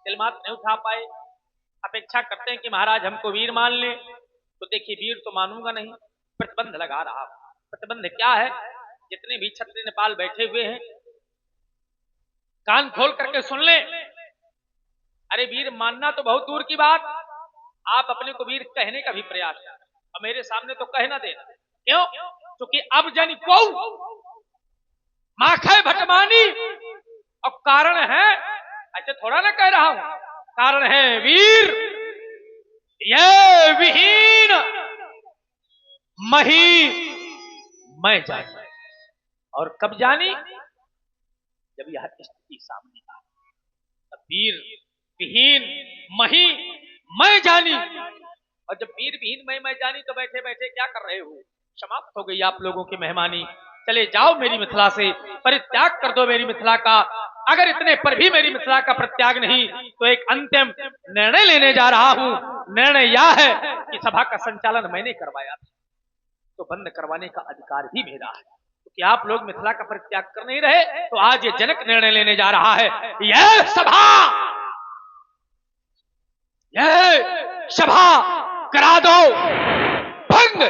तिल मात्र नहीं उठा पाए, अपेक्षा करते हैं कि महाराज हमको वीर मान ले, तो देखिए वीर तो मानूंगा नहीं, प्रतिबंध लगा रहा। प्रतिबंध क्या है? जितने भी छत्री नेपाल बैठे हुए हैं कान खोल करके सुन ले। अरे वीर मानना तो बहुत दूर की बात, आप अपने को वीर कहने का भी प्रयास करें, और मेरे सामने तो कह ना देना। क्यों? क्योंकि अब जन को माखे भटमानी, और कारण है, ऐसे थोड़ा ना कह रहा हूं, कारण है वीर ये विहीन मही मैं जानी। और कब जानी? जब यह स्थिति सामने आई, तब वीर विहीन मही मैं जानी। और जब वीर विहीन मैं जानी तो बैठे बैठे क्या कर रहे हो? समाप्त हो गई आप लोगों की मेहमानी, चले जाओ मेरी मिथिला से, परित्याग कर दो मेरी मिथिला का। अगर इतने पर भी मेरी मिथिला का परित्याग नहीं तो एक अंतिम निर्णय लेने जा रहा हूं। निर्णय यह है कि सभा का संचालन मैंने करवाया था, तो बंद करवाने का अधिकार भी मेरा है, क्योंकि आप लोग मिथिला का परित्याग कर नहीं रहे, तो आज ये जनक निर्णय लेने जा रहा है। यह सभा करा दो भंग,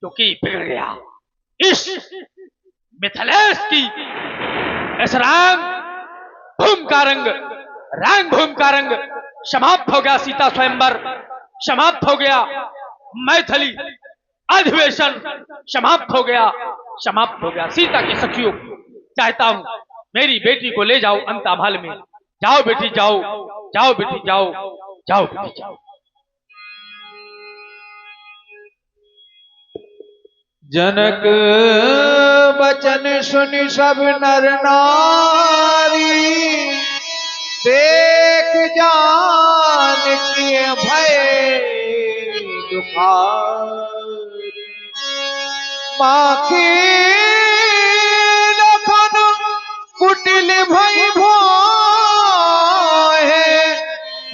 क्योंकि बिगड़ गया इस मिथिलेश की इस राम भूमि का रंग, राम भूमि का रंग समाप्त हो गया। सीता स्वयंवर समाप्त हो गया, मैथिली अधिवेशन समाप्त हो गया। समाप्त हो गया। सीता की सखियों, चाहता हूं मेरी बेटी को ले जाओ अंतामहल में। जाओ बेटी जाओ, जाओ बेटी जाओ, जाओ बेटी जाओ। जनक बचन सुनि सब नर नारी, देख जान किए भय दुखारी। माँ की लखन कुटिल भई भोहे,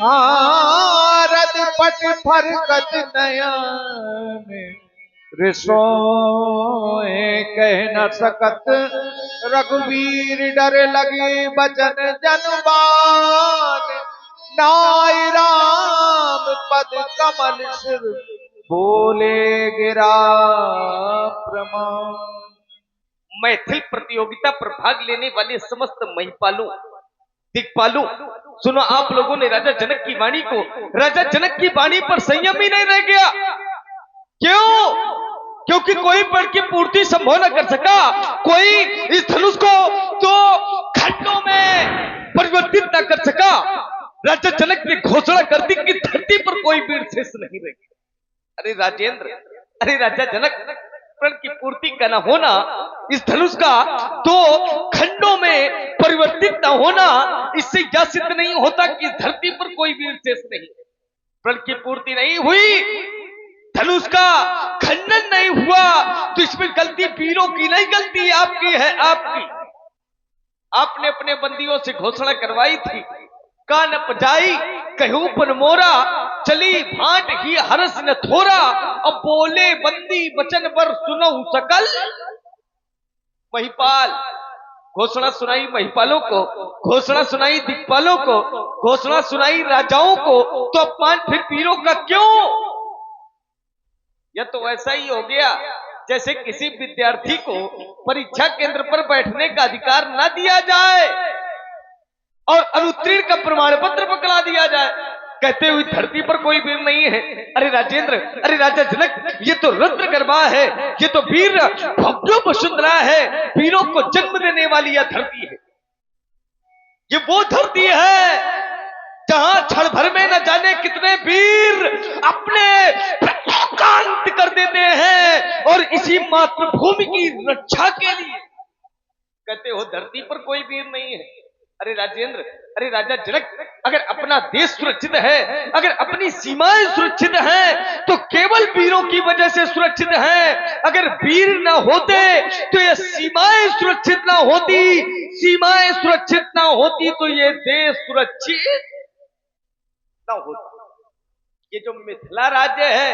आरद पट फरकत नयन रिसोए। कह न सकत रघुवीर डर लगे बचन जनबान, नाय राम पद कमल सिर बोले गिरा प्रमाण। मैथिल प्रतियोगिता पर भाग लेने वाले समस्त महिपालों, दिक्पालों, सुनो आप लोगों ने राजा जनक की वाणी को, राजा जनक की वाणी पर संयम ही नहीं रह गया। क्यों? क्योंकि कोई बल की पूर्ति संभव न कर सका, कोई इस धनुष को तो खंडों में परिवर्तित न कर सका। राजा जनक ने घोषणा कर दी कि धरती पर कोई वीर शेष नहीं रहेगा। अरे राजेंद्र, अरे राजा जनक, प्रण की पूर्ति का न होना, इस धनुष का तो खंडों में परिवर्तित न होना, इससे यह सिद्ध नहीं होता कि इस धरती पर कोई वीर शेष नहीं। प्रण की पूर्ति नहीं हुई, धनुष का खंडन नहीं हुआ, तो इसमें गलती वीरों की नहीं, गलती आपकी है, आपकी। आपने अपने बंदियों से घोषणा करवाई थी, कान पजाई कहूं पन मोरा, चली भाट ही हरस न थोरा। अब बोले बंदी वचन पर सुनऊ सकल। महिपाल घोषणा सुनाई, महिपालों को घोषणा सुनाई, दिक्पालों को घोषणा सुनाई, राजाओं को, तो अपमान फिर वीरों का क्यों? यह तो ऐसा ही हो गया जैसे किसी विद्यार्थी को परीक्षा केंद्र पर बैठने का अधिकार न दिया जाए और अनुत्तीर्ण का प्रमाण पत्र पकड़ा दिया जाए, कहते हुए धरती पर कोई वीर नहीं है। अरे राजेंद्र, अरे राजा जनक, ये तो रुद्र गर्भा है, ये तो वीर भव्यों वसुंधरा है, वीरों को जन्म देने वाली यह धरती है। ये वो धरती है जहां क्षण भर में न जाने कितने वीर अपने प्राणांत कर देते हैं, और इसी मातृभूमि की रक्षा के लिए कहते हो धरती पर कोई वीर नहीं है। अरे राजेंद्र, अरे राजा जनक, अगर अपना देश सुरक्षित है, अगर अपनी सीमाएं सुरक्षित हैं, तो केवल वीरों की वजह से सुरक्षित हैं। अगर वीर ना होते तो ये सीमाएं सुरक्षित ना होती, सीमाएं सुरक्षित ना होती तो ये देश सुरक्षित ना होता। ये जो मिथिला राज्य है,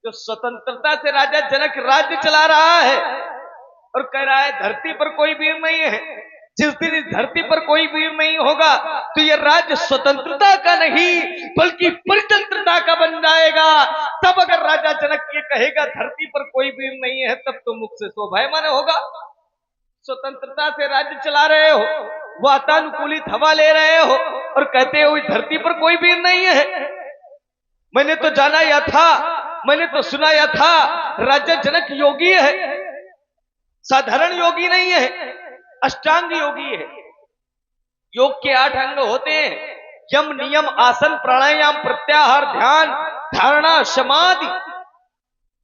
जो स्वतंत्रता से राजा जनक राज्य चला रहा है और कह रहा है धरती पर कोई वीर नहीं है, जिस दिन इस धरती पर कोई वीर नहीं होगा तो यह राज्य स्वतंत्रता का नहीं बल्कि परितंत्रता का बन जाएगा। तब अगर राजा जनक ये कहेगा धरती पर कोई वीर नहीं है, तब तो मुख से शोभायमान होगा। स्वतंत्रता से राज्य चला रहे हो, वातानुकूलित हवा ले रहे हो और कहते हो धरती पर कोई वीर नहीं है। मैंने तो जाना या था, मैंने तो सुना या था राजा जनक योगी है, साधारण योगी नहीं है, अष्टांग योगी है। योग के 8 अंग होते हैं, यम नियम आसन प्राणायाम प्रत्याहार ध्यान धारणा समाधि।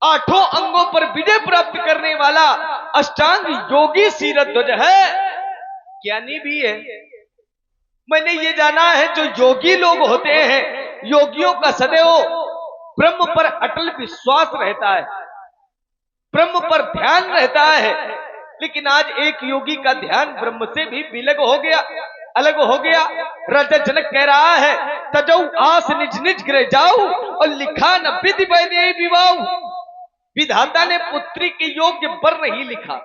8 अंगों पर विजय प्राप्त करने वाला अष्टांग योगी शीरध्वज है, ज्ञानी भी है। मैंने ये जाना है जो योगी लोग होते हैं, योगियों का सदैव ब्रह्म पर अटल विश्वास रहता है, ब्रह्म पर ध्यान रहता है। लेकिन आज एक योगी का ध्यान ब्रह्म से भी विलग हो गया, अलग हो गया। राजा जनक कह रहा है तजौ आस निज निज गृह जाऊ और लिखा न विधि वैदेही विवाह। विधाता ने पुत्री के योग्य वर नहीं लिखा।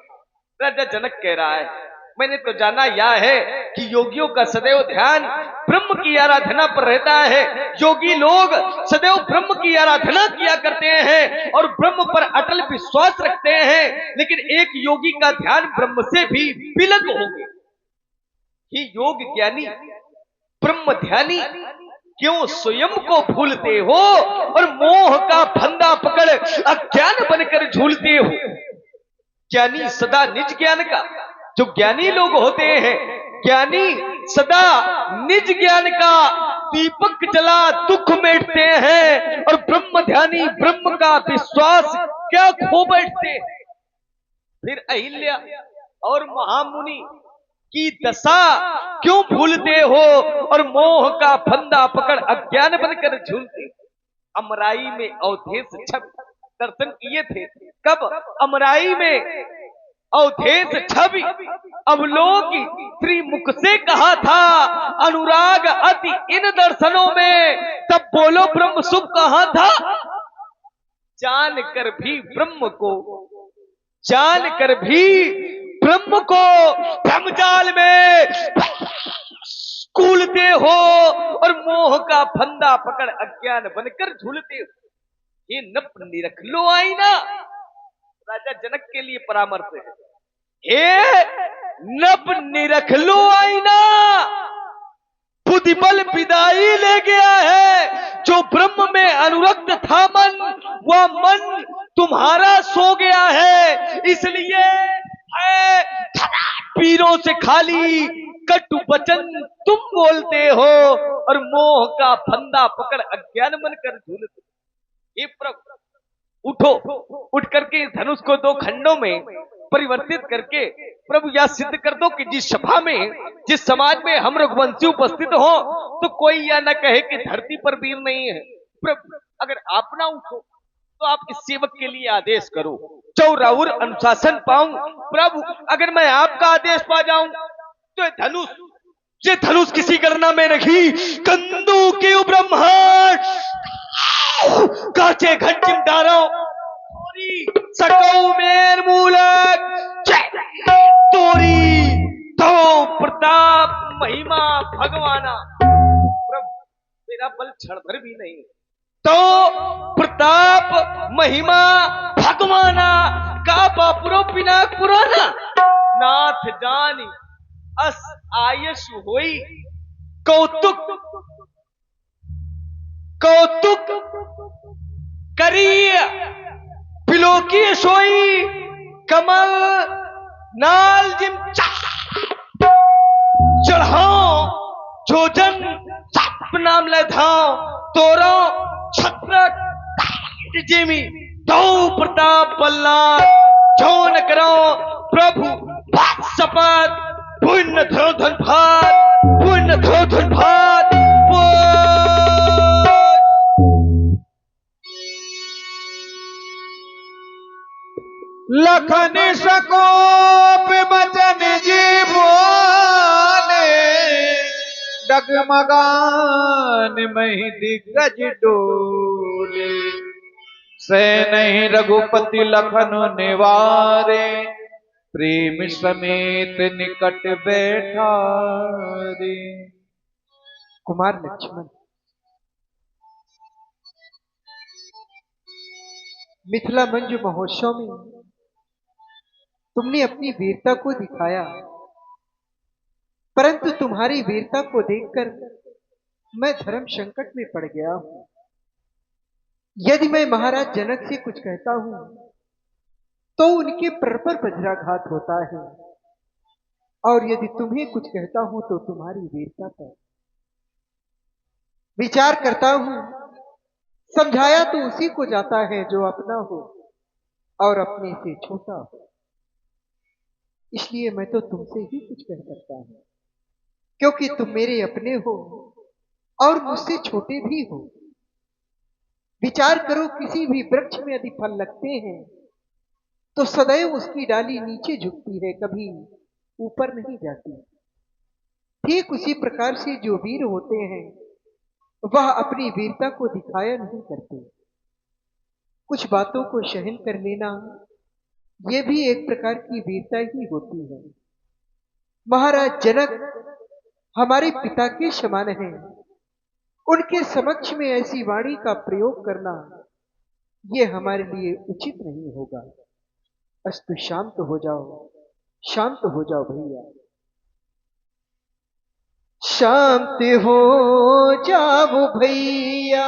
राजा जनक कह रहा है मैंने तो जाना यह है कि योगियों का सदैव ध्यान ब्रह्म की आराधना पर रहता है। योगी लोग सदैव ब्रह्म की आराधना किया करते हैं और ब्रह्म पर अटल विश्वास रखते हैं। लेकिन एक योगी का ध्यान ब्रह्म से भी विलग हो गया। ये योग ज्ञानी ब्रह्म ध्यानी क्यों स्वयं को भूलते हो और मोह का फंदा पकड़ अज्ञान बनकर झूलते हो। ज्ञानी सदा निज ज्ञान का, जो ज्ञानी लोग होते हैं, ज्ञानी सदा निज ज्ञान का दीपक जला दुख मेटते हैं, और ब्रह्म ध्यानी ब्रह्म का विश्वास क्या खो बैठते हैं। फिर अहिल्या और महामुनि की दशा क्यों भूलते हो, और मोह का फंदा पकड़ अज्ञान बनकर झूलते। अमराई में अवधेश छवि दर्शन किए थे। कब? अमराई में अवधेश छवि अवलोकी श्री मुख से कहा था, अनुराग अति इन दर्शनों में, तब बोलो ब्रह्म सुख कहा था। जान कर भी ब्रह्म को, जान कर भी ब्रह्म को भ्रमजाल में कूलते हो, और मोह का फंदा पकड़ अज्ञान बनकर झूलते हो। ये नप निरख लो आईना, राजा जनक के लिए परामर्श है। हे नप निरख लो आईना, बुद्धि बल विदाई ले गया है। जो ब्रह्म में अनुरक्त था मन, वह मन तुम्हारा सो गया है। इसलिए है पीरों से खाली कटु वचन तुम बोलते हो, और मोह का फंदा पकड़ अज्ञान बनकर झूलते। हे प्रभु उठो, उठ करके इस धनुष को दो खंडों में परिवर्तित करके प्रभु यह सिद्ध कर दो कि जिस सभा में, जिस समाज में हम रघुवंशी उपस्थित हो, तो कोई यह न कहे कि धरती पर वीर नहीं है। प्रभु अगर आप ना उठो तो आप इस सेवक के लिए आदेश करो, चौराउर अनुशासन पाऊं। प्रभु अगर मैं आपका आदेश पा जाऊं तो ये धनुष किसी गणना में नहीं, कंदू के ब्रह्मांड काचे घंटिम डारो सकौ मेर मूलक तोरी तो प्रताप महिमा भगवाना। प्रभु मेरा बल क्षण भर भी नहीं, तो प्रताप महिमा भगवाना का बापुरो पिनाक पुराना। नाथ जानी अस आयस होई कौतुक कौतुक करिय पिलोकी सोई कमल नाल जिम चढ़ाओ जोजन साप नाम ले धाओ तोरो छत्र जिमी दो प्रताप बल्ला जो न करो प्रभु शपथ पुण्य धो धन भात, पुण्य धो धन भात। लखन सकोप बचन जी बोले, डगमगान मही दिग्गज डोले। से नहीं रघुपति लखन निवारे, प्रेम समेत निकट बैठा रे। कुमार लक्ष्मण मिथिला मंजू महोत्सव में तुमने अपनी वीरता को दिखाया, परंतु तुम्हारी वीरता को देखकर मैं धर्म संकट में पड़ गया हूं। यदि मैं महाराज जनक से कुछ कहता हूं तो उनके पर वज्राघात होता है, और यदि तुम्हें कुछ कहता हूं तो तुम्हारी वीरता पर विचार करता हूं। समझाया तो उसी को जाता है जो अपना हो और अपने से छोटा हो। इसलिए मैं तो तुमसे ही कुछ कह सकता हूं, क्योंकि तुम मेरे अपने हो और मुझसे छोटे भी हो। विचार करो, किसी भी वृक्ष में यदि फल लगते हैं तो सदैव उसकी डाली नीचे झुकती है, कभी ऊपर नहीं जाती। ठीक उसी प्रकार से जो वीर होते हैं वह अपनी वीरता को दिखाया नहीं करते। कुछ बातों को सहन कर लेना यह भी एक प्रकार की वीरता ही होती है। महाराज जनक हमारे पिता के समान हैं, उनके समक्ष में ऐसी वाणी का प्रयोग करना यह हमारे लिए उचित नहीं होगा। अस्तु शांत हो जाओ, शांत हो जाओ भैया, शांत हो जाओ भैया,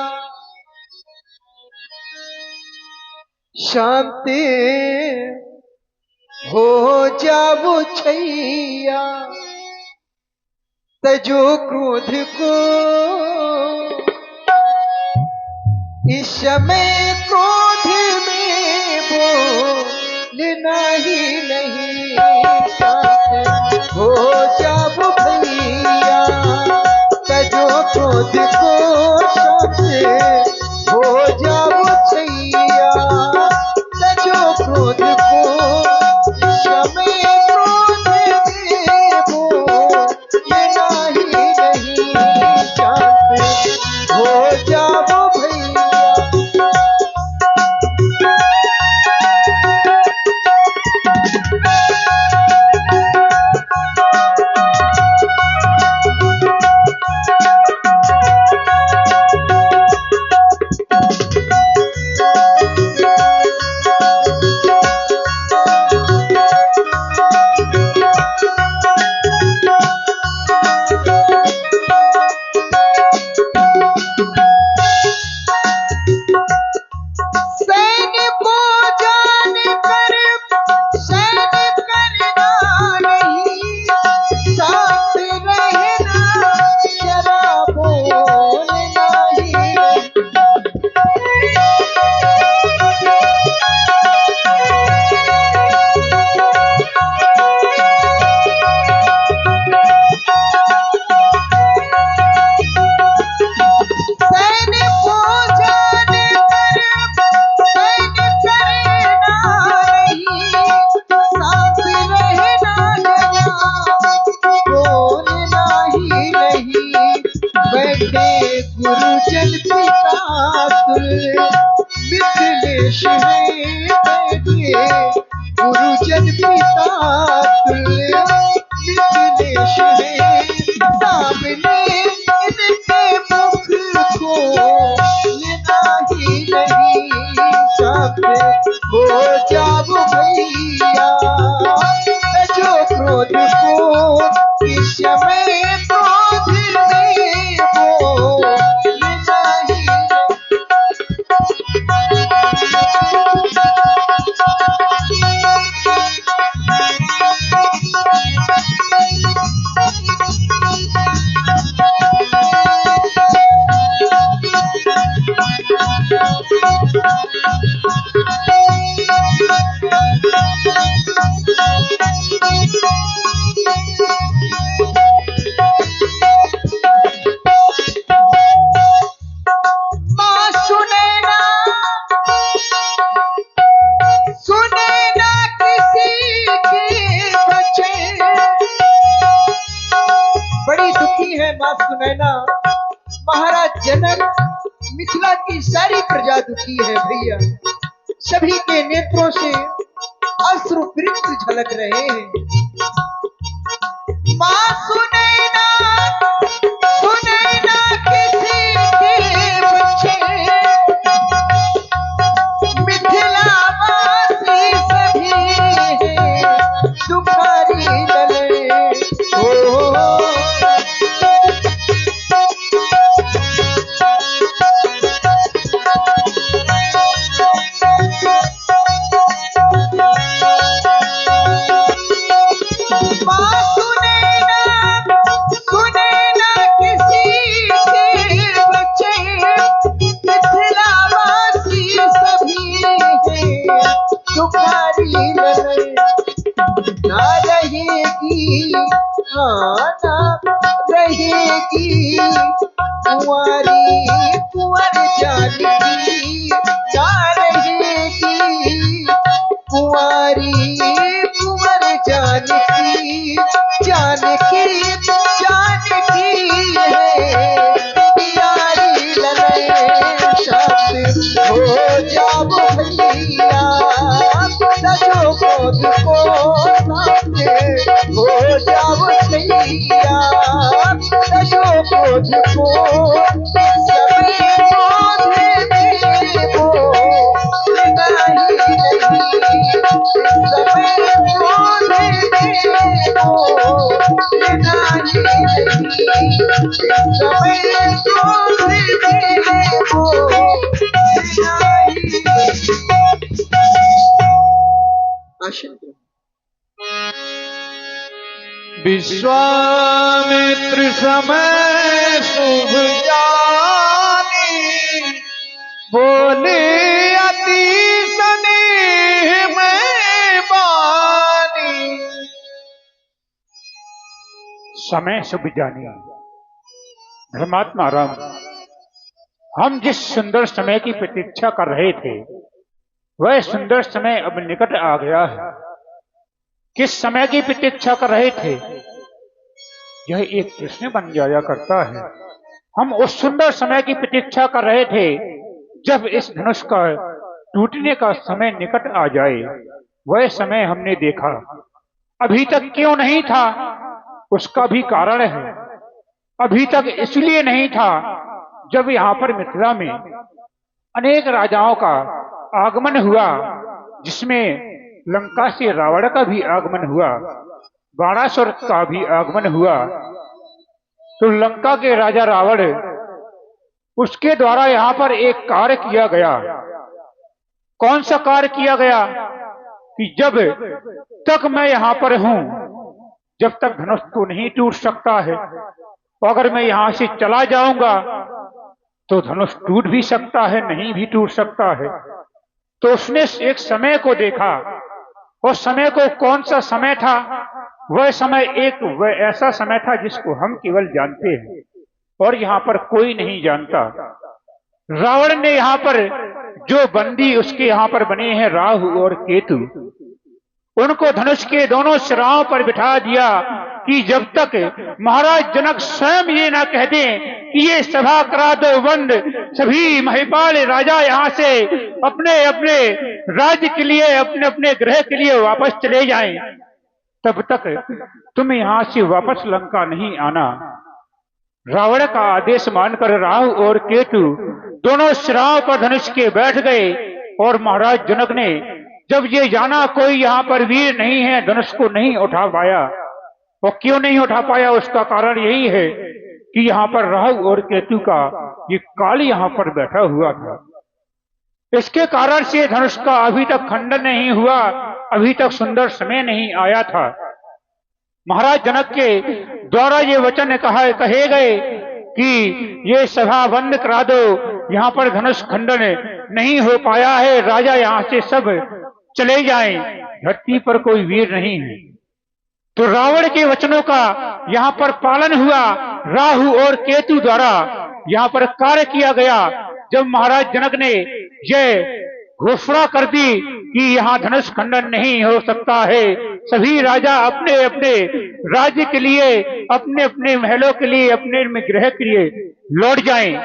शांत हो जाओ छैया तजो क्रोध को, इस समय क्रोध में बोलना ही नहीं शांत हो जाओ भैया तजो क्रोध को, शांत हो जाओ छैया तजो क्रोध को, इस समय क्रोध में बोलना ही नहीं शांत हो जाओ भैया। गुरुजन पिता मिथिलेश बैठे, गुरुजन पिता मिथिलेश सामने इनके मुख को लेना ही नहीं सकते हो जाओ भैया जो क्रोध को, इस समय क्रोध में बोलना ही मां सुनैना। महाराज जनक मिथिला की सारी प्रजा दुखी है भैया, सभी के नेत्रों से अश्रुवृष्टि झलक रहे हैं। मां सुनैना, सुनैना किसी के बच्चे, मिथिला वासी सभी हैं दुखारी लले ओ। ना रहेगी कुंवारी कुंवर जानकी, ना रहेगी कुंवारी कुंवर जानकी, जानकी जानकी है प्यारी लले साथ हो जाओ भैया तजो क्रोध को, हो जाओ छैया तजो क्रोध को, सभी क्रोध में बोलना ही नहीं, सभी क्रोध में बोलना ही नहीं, सभी क्रोध में बोलना ही नहीं। आशीर्वाद। विश्वामित्र समय शुभ जानी, बोले अति स्नेह में बानी। समय शुभ जानी। धर्मात्मा राम, हम जिस सुंदर समय की प्रतीक्षा कर रहे थे वह सुंदर समय अब निकट आ गया है। किस समय की प्रतीक्षा कर रहे थे यह एक प्रश्न बन जाया करता है। हम उस सुंदर समय की प्रतीक्षा कर रहे थे जब इस धनुष का टूटने का समय निकट आ जाए। वह समय हमने देखा, अभी तक क्यों नहीं था उसका भी कारण है। अभी तक इसलिए नहीं था जब यहाँ पर मिथिला में अनेक राजाओं का आगमन हुआ, जिसमें लंका से रावण का भी आगमन हुआ, बाणासुर का भी आगमन हुआ। तो लंका के राजा रावण, उसके द्वारा यहाँ पर एक कार्य किया गया। कौन सा कार्य किया गया कि जब तक मैं यहाँ पर हूं जब तक धनुष तो नहीं टूट सकता है, अगर मैं यहां से चला जाऊंगा तो धनुष टूट भी सकता है, नहीं भी टूट सकता है। तो उसने एक समय को देखा। उस समय को कौन सा समय था? वह समय वह ऐसा समय था जिसको हम केवल जानते हैं और यहाँ पर कोई नहीं जानता। रावण ने यहाँ पर जो बंदी उसके यहाँ पर बने हैं राहु और केतु, उनको धनुष के दोनों सिराओं पर बिठा दिया कि जब तक महाराज जनक स्वयं ये ना कह दें कि ये सभा करा दो बंद, सभी महिपाल राजा यहाँ से अपने अपने राज्य के लिए, अपने अपने गृह के लिए वापस चले जाएं, तब तक तुम यहाँ से वापस लंका नहीं आना। रावण का आदेश मानकर राहु और केतु दोनों सिराओं पर धनुष के बैठ गए और महाराज जनक ने जब ये जाना कोई यहाँ पर वीर नहीं है, धनुष को नहीं उठा पाया। वो क्यों नहीं उठा पाया? उसका कारण यही है कि यहाँ पर राहु और केतु का ये काल यहाँ पर बैठा हुआ था। इसके कारण से धनुष का अभी तक खंडन नहीं हुआ, अभी तक सुंदर समय नहीं आया था। महाराज जनक के द्वारा ये वचन कहे गए कि ये सभा बंद करा दो, यहाँ पर धनुष खंडन नहीं हो पाया है, राजा यहाँ से सब चले जाएं, धरती पर कोई वीर नहीं है। तो रावण के वचनों का यहाँ पर पालन हुआ, राहु और केतु द्वारा यहाँ पर कार्य किया गया। जब महाराज जनक ने यह घोषणा कर दी कि यहाँ धनुष खंडन नहीं हो सकता है, सभी राजा अपने अपने राज्य के लिए, अपने अपने महलों के लिए, अपने गृह के लिए लौट जाएं,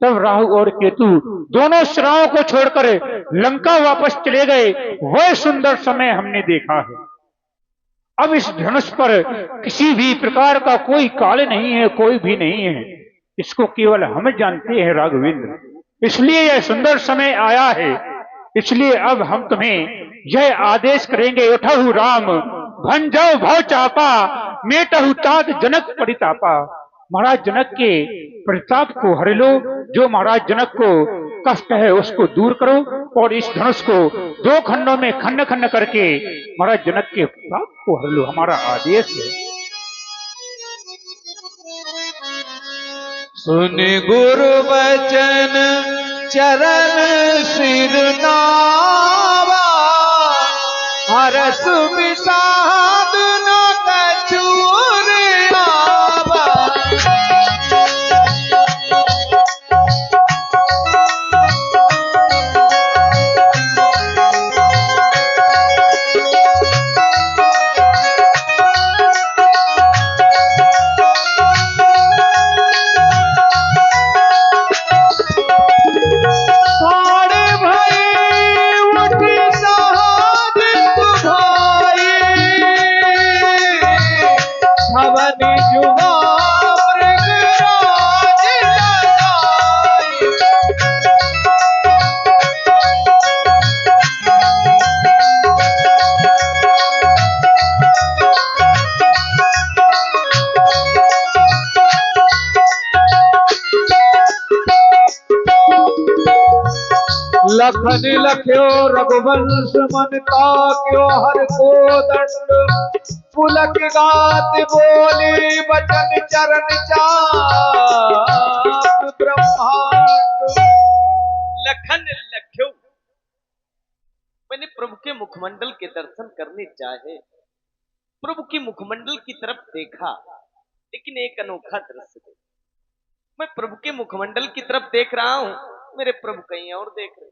तब राहु और केतु दोनों सिराओं को छोड़कर लंका वापस चले गए। वह सुंदर समय हमने देखा है। अब इस धनुष पर किसी भी प्रकार का कोई काल नहीं है, कोई भी नहीं है, इसको केवल हम जानते हैं राघवेंद्र। इसलिए यह सुंदर समय आया है। इसलिए अब हम तुम्हें यह आदेश करेंगे, उठहु राम भंजौ भव चापा, मेटहु तात जनक परितापा। महाराज जनक के प्रताप को हर लो, जो महाराज जनक को कष्ट है उसको दूर करो और इस धनुष को दो खंडों में खंड खंड करके महाराज जनक के प्रताप को हर लो, हमारा आदेश है। सुन गुरु वचन चरण सिर नावा, हरस विषाद न कछुर आवा। लखन लख्यो रघुवंश मन ताक्यो हर को दंड, पुलक गात बोली बचन चरण चाप ब्रह्मांड। लखन लख्यो, मैंने प्रभु के मुखमंडल के दर्शन करने चाहे, प्रभु की मुखमंडल की तरफ देखा, लेकिन एक अनोखा दृश्य देखा। मैं प्रभु के मुखमंडल की तरफ देख रहा हूं, मेरे प्रभु कहीं और देख रहे।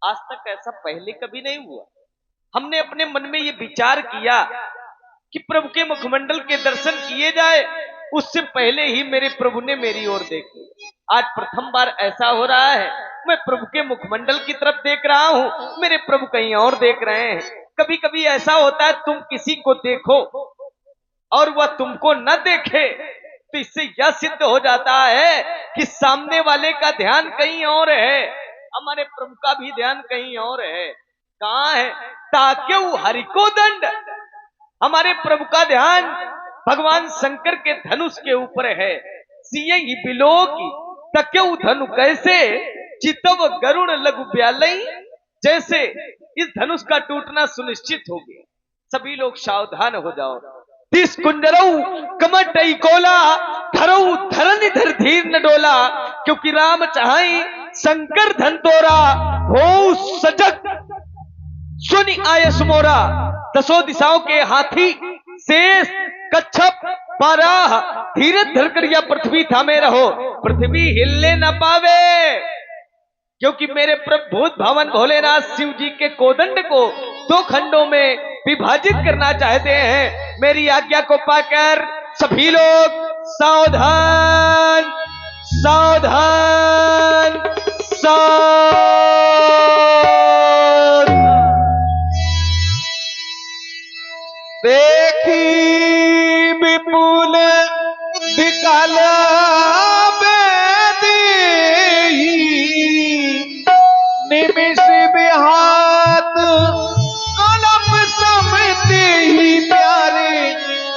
आज तक ऐसा पहले कभी नहीं हुआ। हमने अपने मन में ये विचार किया कि प्रभु के मुखमंडल के दर्शन किए जाए, उससे पहले ही मेरे प्रभु ने मेरी ओर देख लिया। आज प्रथम बार ऐसा हो रहा है, मैं प्रभु के मुखमंडल की तरफ देख रहा हूं, मेरे प्रभु कहीं और देख रहे हैं। कभी कभी ऐसा होता है, तुम किसी को देखो और वह तुमको न देखे, तो इससे यह सिद्ध हो जाता है कि सामने वाले का ध्यान कहीं और है, हमारे प्रभु का भी ध्यान कहीं और है। कहां है? ताकि वो हरि को दंड, हमारे प्रभु का ध्यान भगवान शंकर के धनुष के ऊपर है। सिय ही बिलो की तक्यऊ धनु कैसे, चितव गरुण लघु ब्यालई, जैसे इस धनुष का टूटना सुनिश्चित हो गया। सभी लोग सावधान हो जाओ। तिस कुंजरऊ कमटई कोला, धरऊ धरन धर धीर न डोला, क्योंकि राम चाहई शंकर धन तोरा, हो सजग सुनि आयस मोरा। दसों दिशाओं के हाथी शेष कच्छप बाराह, धीरज धरकर यह पृथ्वी थामे रहो, पृथ्वी हिलने न पावे। क्योंकि मेरे प्रभु भूत भवन भोलेनाथ शिव जी के कोदंड को दो खंडों में विभाजित करना चाहते हैं। मेरी आज्ञा को पाकर सभी लोग सावधान सावधान सावधान। देखी विपुल विकल निमिष बिहात कलम समिति ही प्यारे,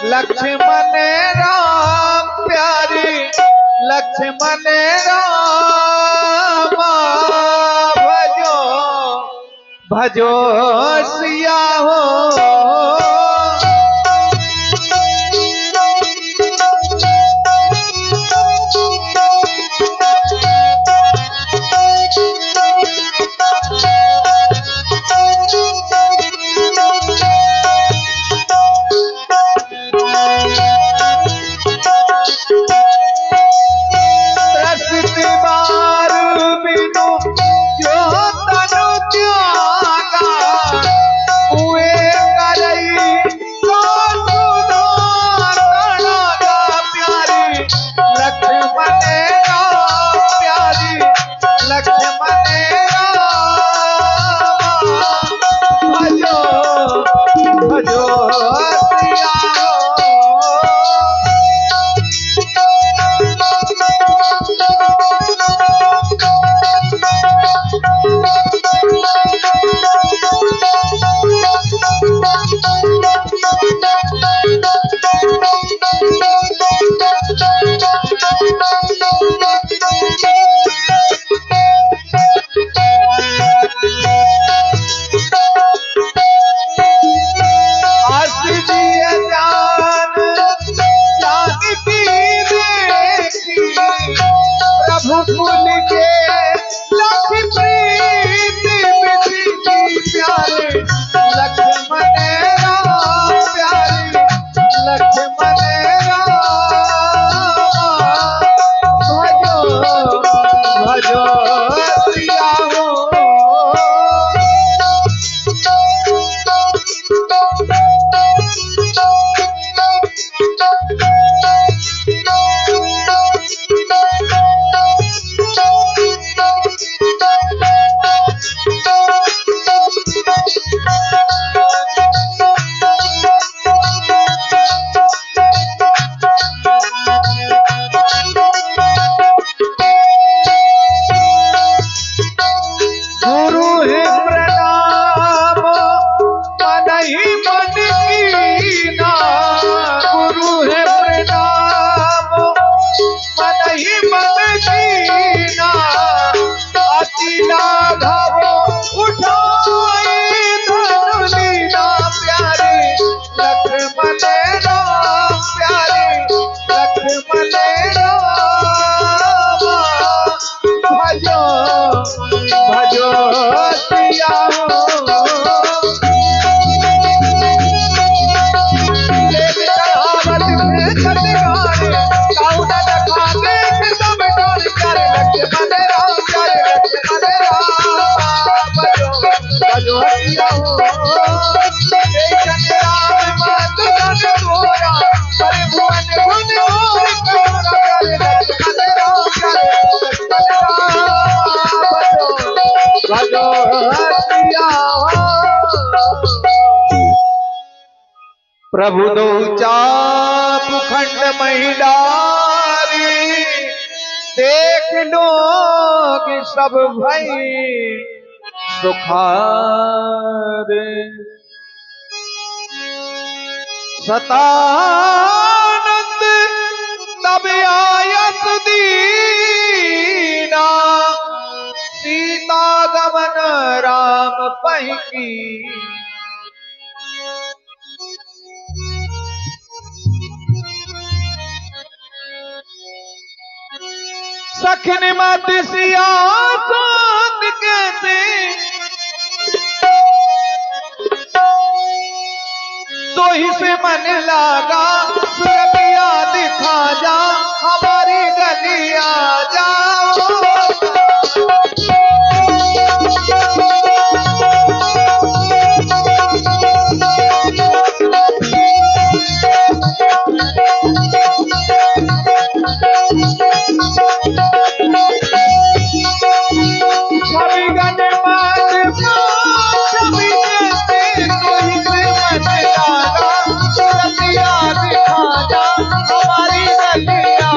लक्ष्मण राम प्यारे, लक्ष्मण राम भजो भजो सिया हो। उठाए धनुलीना प्यारे, लक्ष्मण प्रभु दो चाप खंड महिलारी देख लोग सब भई सुखार सतानंद तब आयत दीना सीता गमन राम पहिकी सखन मत सिया सोत कहते तो ही से मन लागा सुरतिया दिखा जा हमारी गलिया जाओ छवि गन मत छवि कहते तो ही से मन लागा सुरतिया दिखा जा हमारी गलिया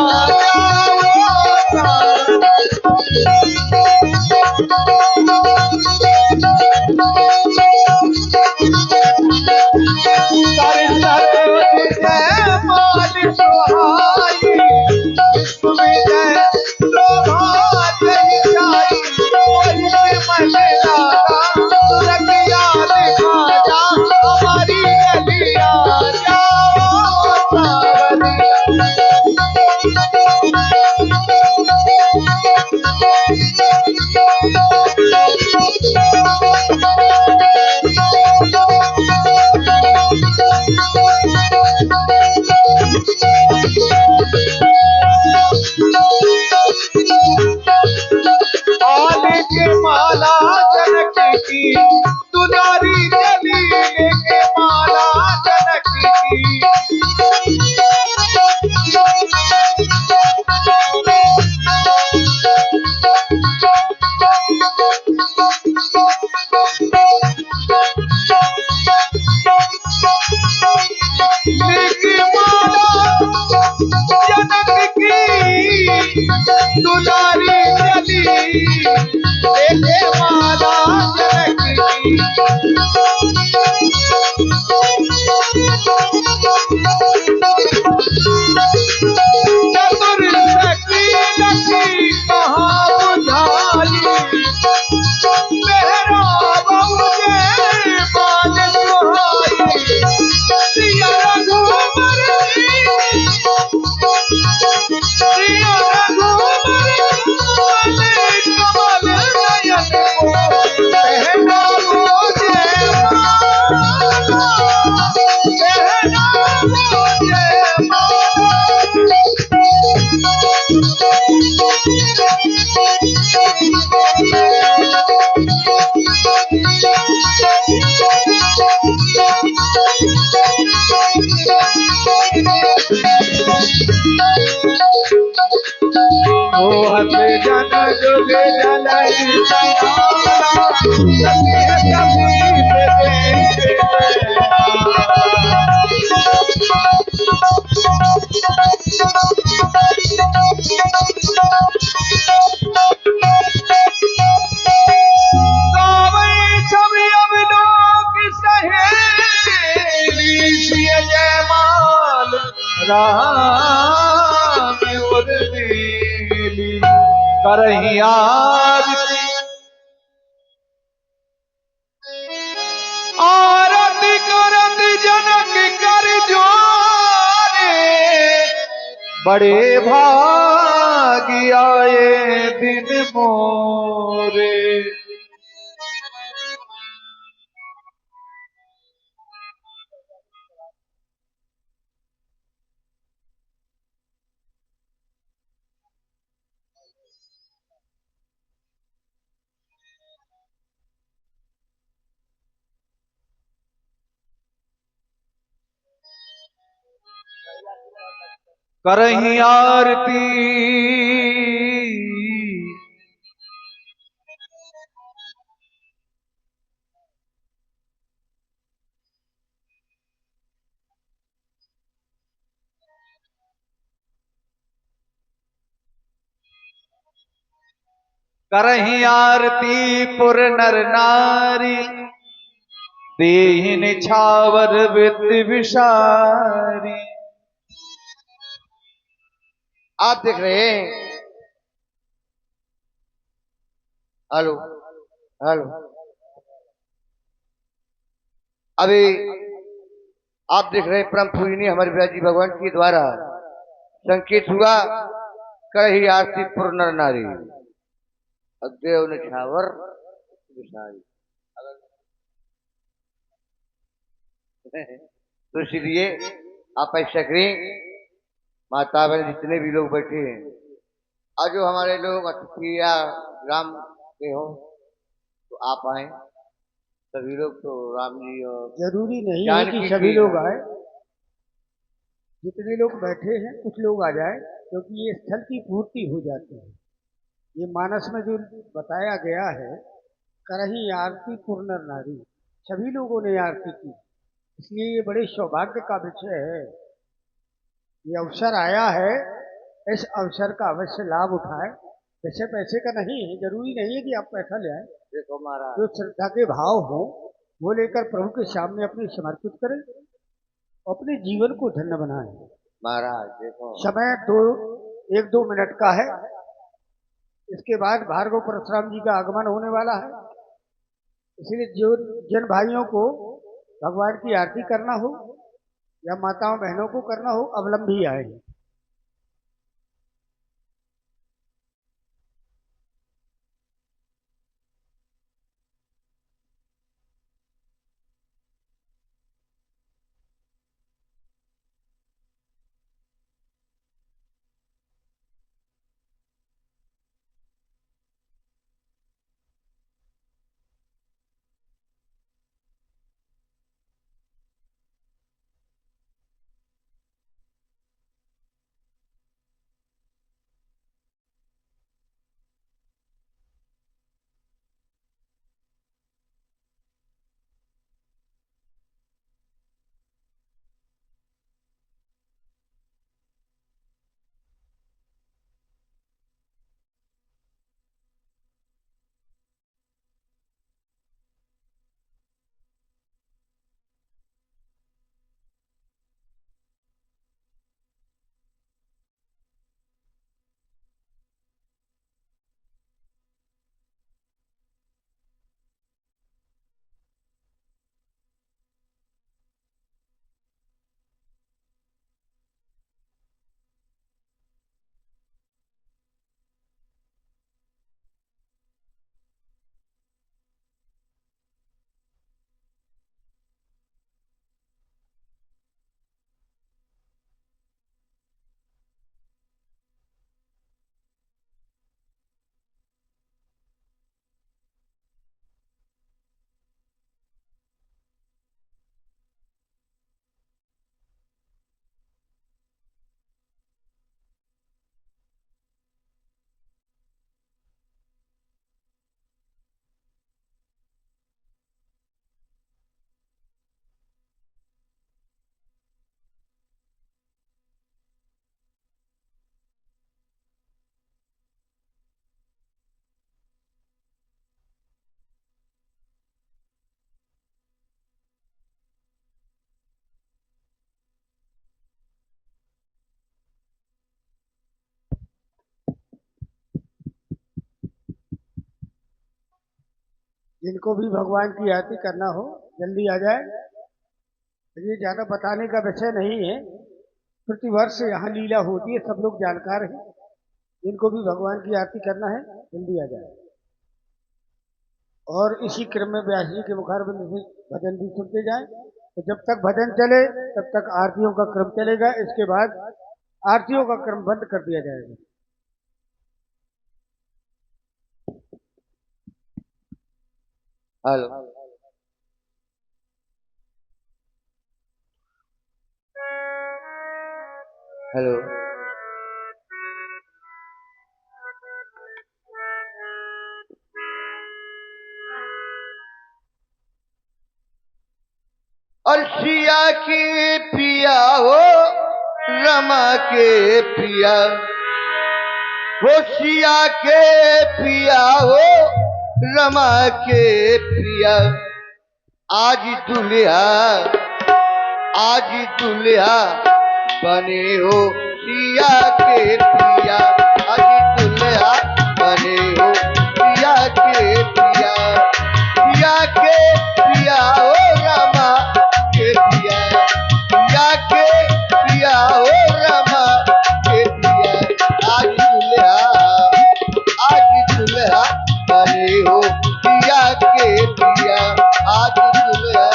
माला जनक की दुलारी चली लेके माला जनक की लेके माला जनक की दुलारी चली लेके माला जनक की चतुर सखी लखी कहाँ बुझाली मेहरा बहू जे बाल सुहाई सिया रघुवर सिया रघुवर कमल नयन को पहना मुझे माला पहना मुझे मोहत जन जुग जलई सयाला सखे कभी देखे गावई छवि अब लोग सहेली सिय जयमाल राम उर्मिली करही आरती आरती करत जनक कर जोरे बड़े भागी आए दिन मोरे करही आरती करही आरती पुर नर नारी, देहि निछावर वित्त विषारी। आप देख रहे हैं, हेलो हेलो, अभी आप देख रहे हैं परम पूजनीय हमारे व्यास जी भगवान के द्वारा संकेत हुआ, करही आरती पुर नर नारी, देव निछावर विषारी। तो इसलिए आप ऐसा करें, माता बहन जितने भी लोग बैठे हैं, और जो हमारे लोग अतिथि या ग्राम के हो, तो आप आए। सभी लोग तो राम जी और जरूरी नहीं है जानकी कि सभी की- लोग आए, जितने लोग बैठे हैं कुछ लोग आ जाए, क्योंकि ये स्थल की पूर्ति हो जाती है। ये मानस में जो बताया गया है, करही आरती पुर नर नारी, सभी लोगों ने आरती की, इसलिए ये बड़े सौभाग्य का विषय है। ये अवसर आया है, इस अवसर का अवश्य लाभ उठाए। वैसे पैसे का नहीं है, जरूरी नहीं है कि आप पैसा ले आए। देखो महाराज, जो श्रद्धा के भाव हो वो लेकर प्रभु के सामने अपने समर्पित करें, अपने जीवन को धन्य बनाएं। महाराज देखो, समय 1-2 मिनट का है, इसके बाद भार्गव परशुराम जी का आगमन होने वाला है। इसलिए जो जन भाइयों को भगवान की आरती करना हो या माताओं बहनों को करना हो, अवलंबी आए। जिनको भी भगवान की आरती करना हो जल्दी आ जाए। ये ज्यादा बताने का विषय नहीं है, प्रतिवर्ष यहाँ लीला होती है, सब लोग जानकार हैं। जिनको भी भगवान की आरती करना है जल्दी आ जाए। और इसी क्रम में व्यास जी के मुखारबिंद से भजन भी सुनते जाए। तो जब तक भजन चले तब तक आरतियों का क्रम चलेगा, इसके बाद आरतियों का क्रम बंद कर दिया जाएगा। हेलो, हेलो, और सिया के पिया हो, रमा के पिया, वो सिया के पिया हो रमा के पिया आज दुल्हा बने हो सिया के पिया आज दुल्हा बने हो सिया के पिया पिया के पिया हो रमा के पिया पिया के पिया हो रमा के पिया आज दुल्हा बने हो पिया के पिया आज दुल्हा।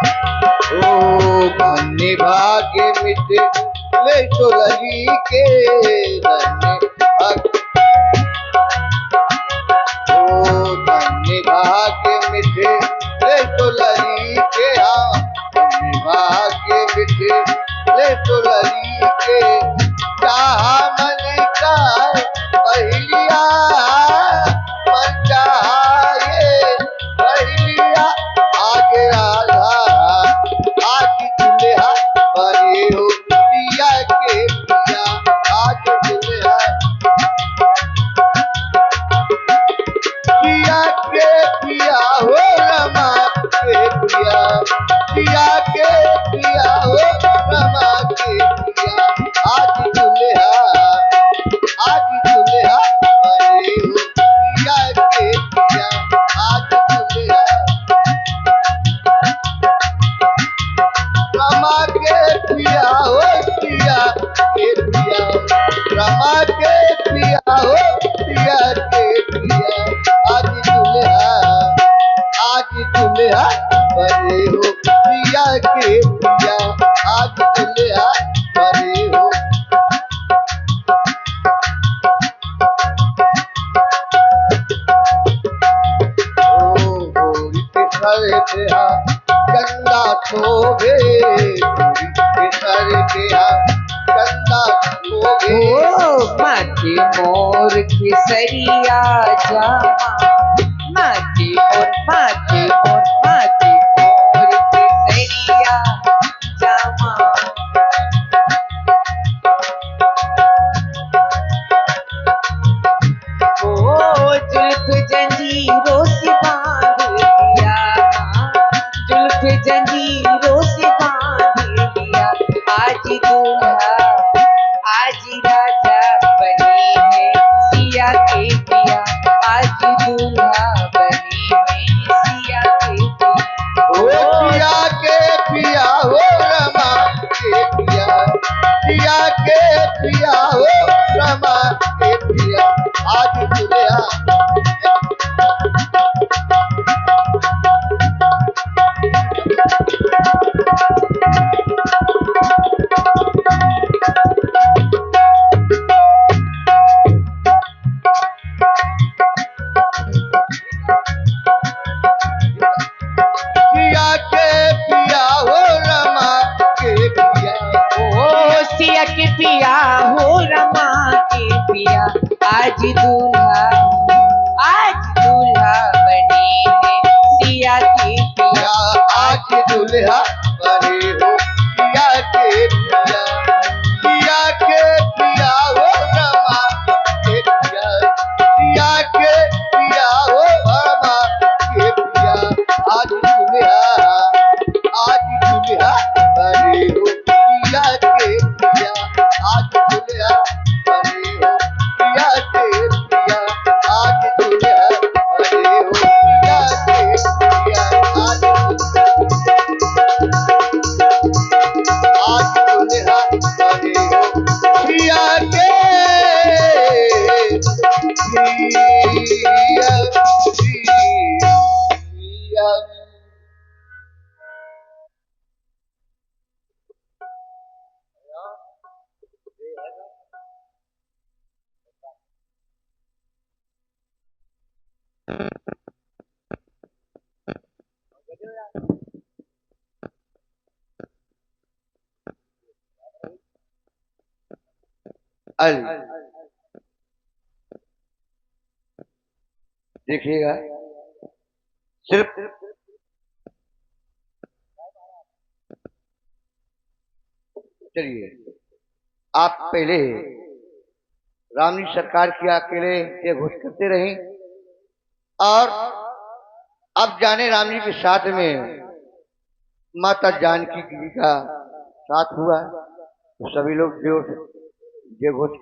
ओ धन्य भाग्य मिटे ले तो लगी के धन्य भाग्य मिटे ले तो लगी के हाँ धन्य भाग्य मिटे ले तो लगी के चाहा मन का पहलिया मन चाहा ये पहलिया आगे राधा आज दुल्हा बने हो पिया के पिया आज दुल्हा पिया के पिया हो रमा के पिया पिया के पिया हो रमा के पिया आज दुल्हा बने हो पिया के पिया आज दुल्हा रमा के पिया हो पिया के पिया रमा के पिया हो पिया के पिया आज दुल्हा बने हो पिया के पिया आज दुल्हा बने हो। सर देहा गंदा शोभे के सर देहा गंदा शोभे माथे मोर केसरिया जामा माथे मोर केसरिया जामा ओ जुल्फ जंजीरों से बांध लिया जुल्फ जंजीरों से बांध लिया आज दूल्हा आज राजा बने हैं सिया के पिया आज दूल्हा बने हैं सिया के पिया ओ पिया के पिया हो रमा के पिया पिया के पिया हो रमा के पिया आज दुल्हा पिया के पिया हो रमा के पिया ओ सिया के पिया हो रमा के पिया आज दूल्हा बने हैं सिया के पिया पिया आज दुल्हा बने हो पिया के पिया पिया के पिया हो रमा के पिया पिया के पिया हो रमा के पिया आज दुल्हा बने हो पिया के पिया आज दुल्हा बने हो पिया के पिया आज दुल्हा बने हो पिया के पिया आज दुल्हा बने हो पिया के पिया। अल देखिएगा सिर्फ चलिए, आप पहले राम जी सरकार की अकेले ये घोष करते रहे, और अब जाने राम जी के साथ में माता जानकी जी का साथ हुआ, तो सभी लोग जो ये घोष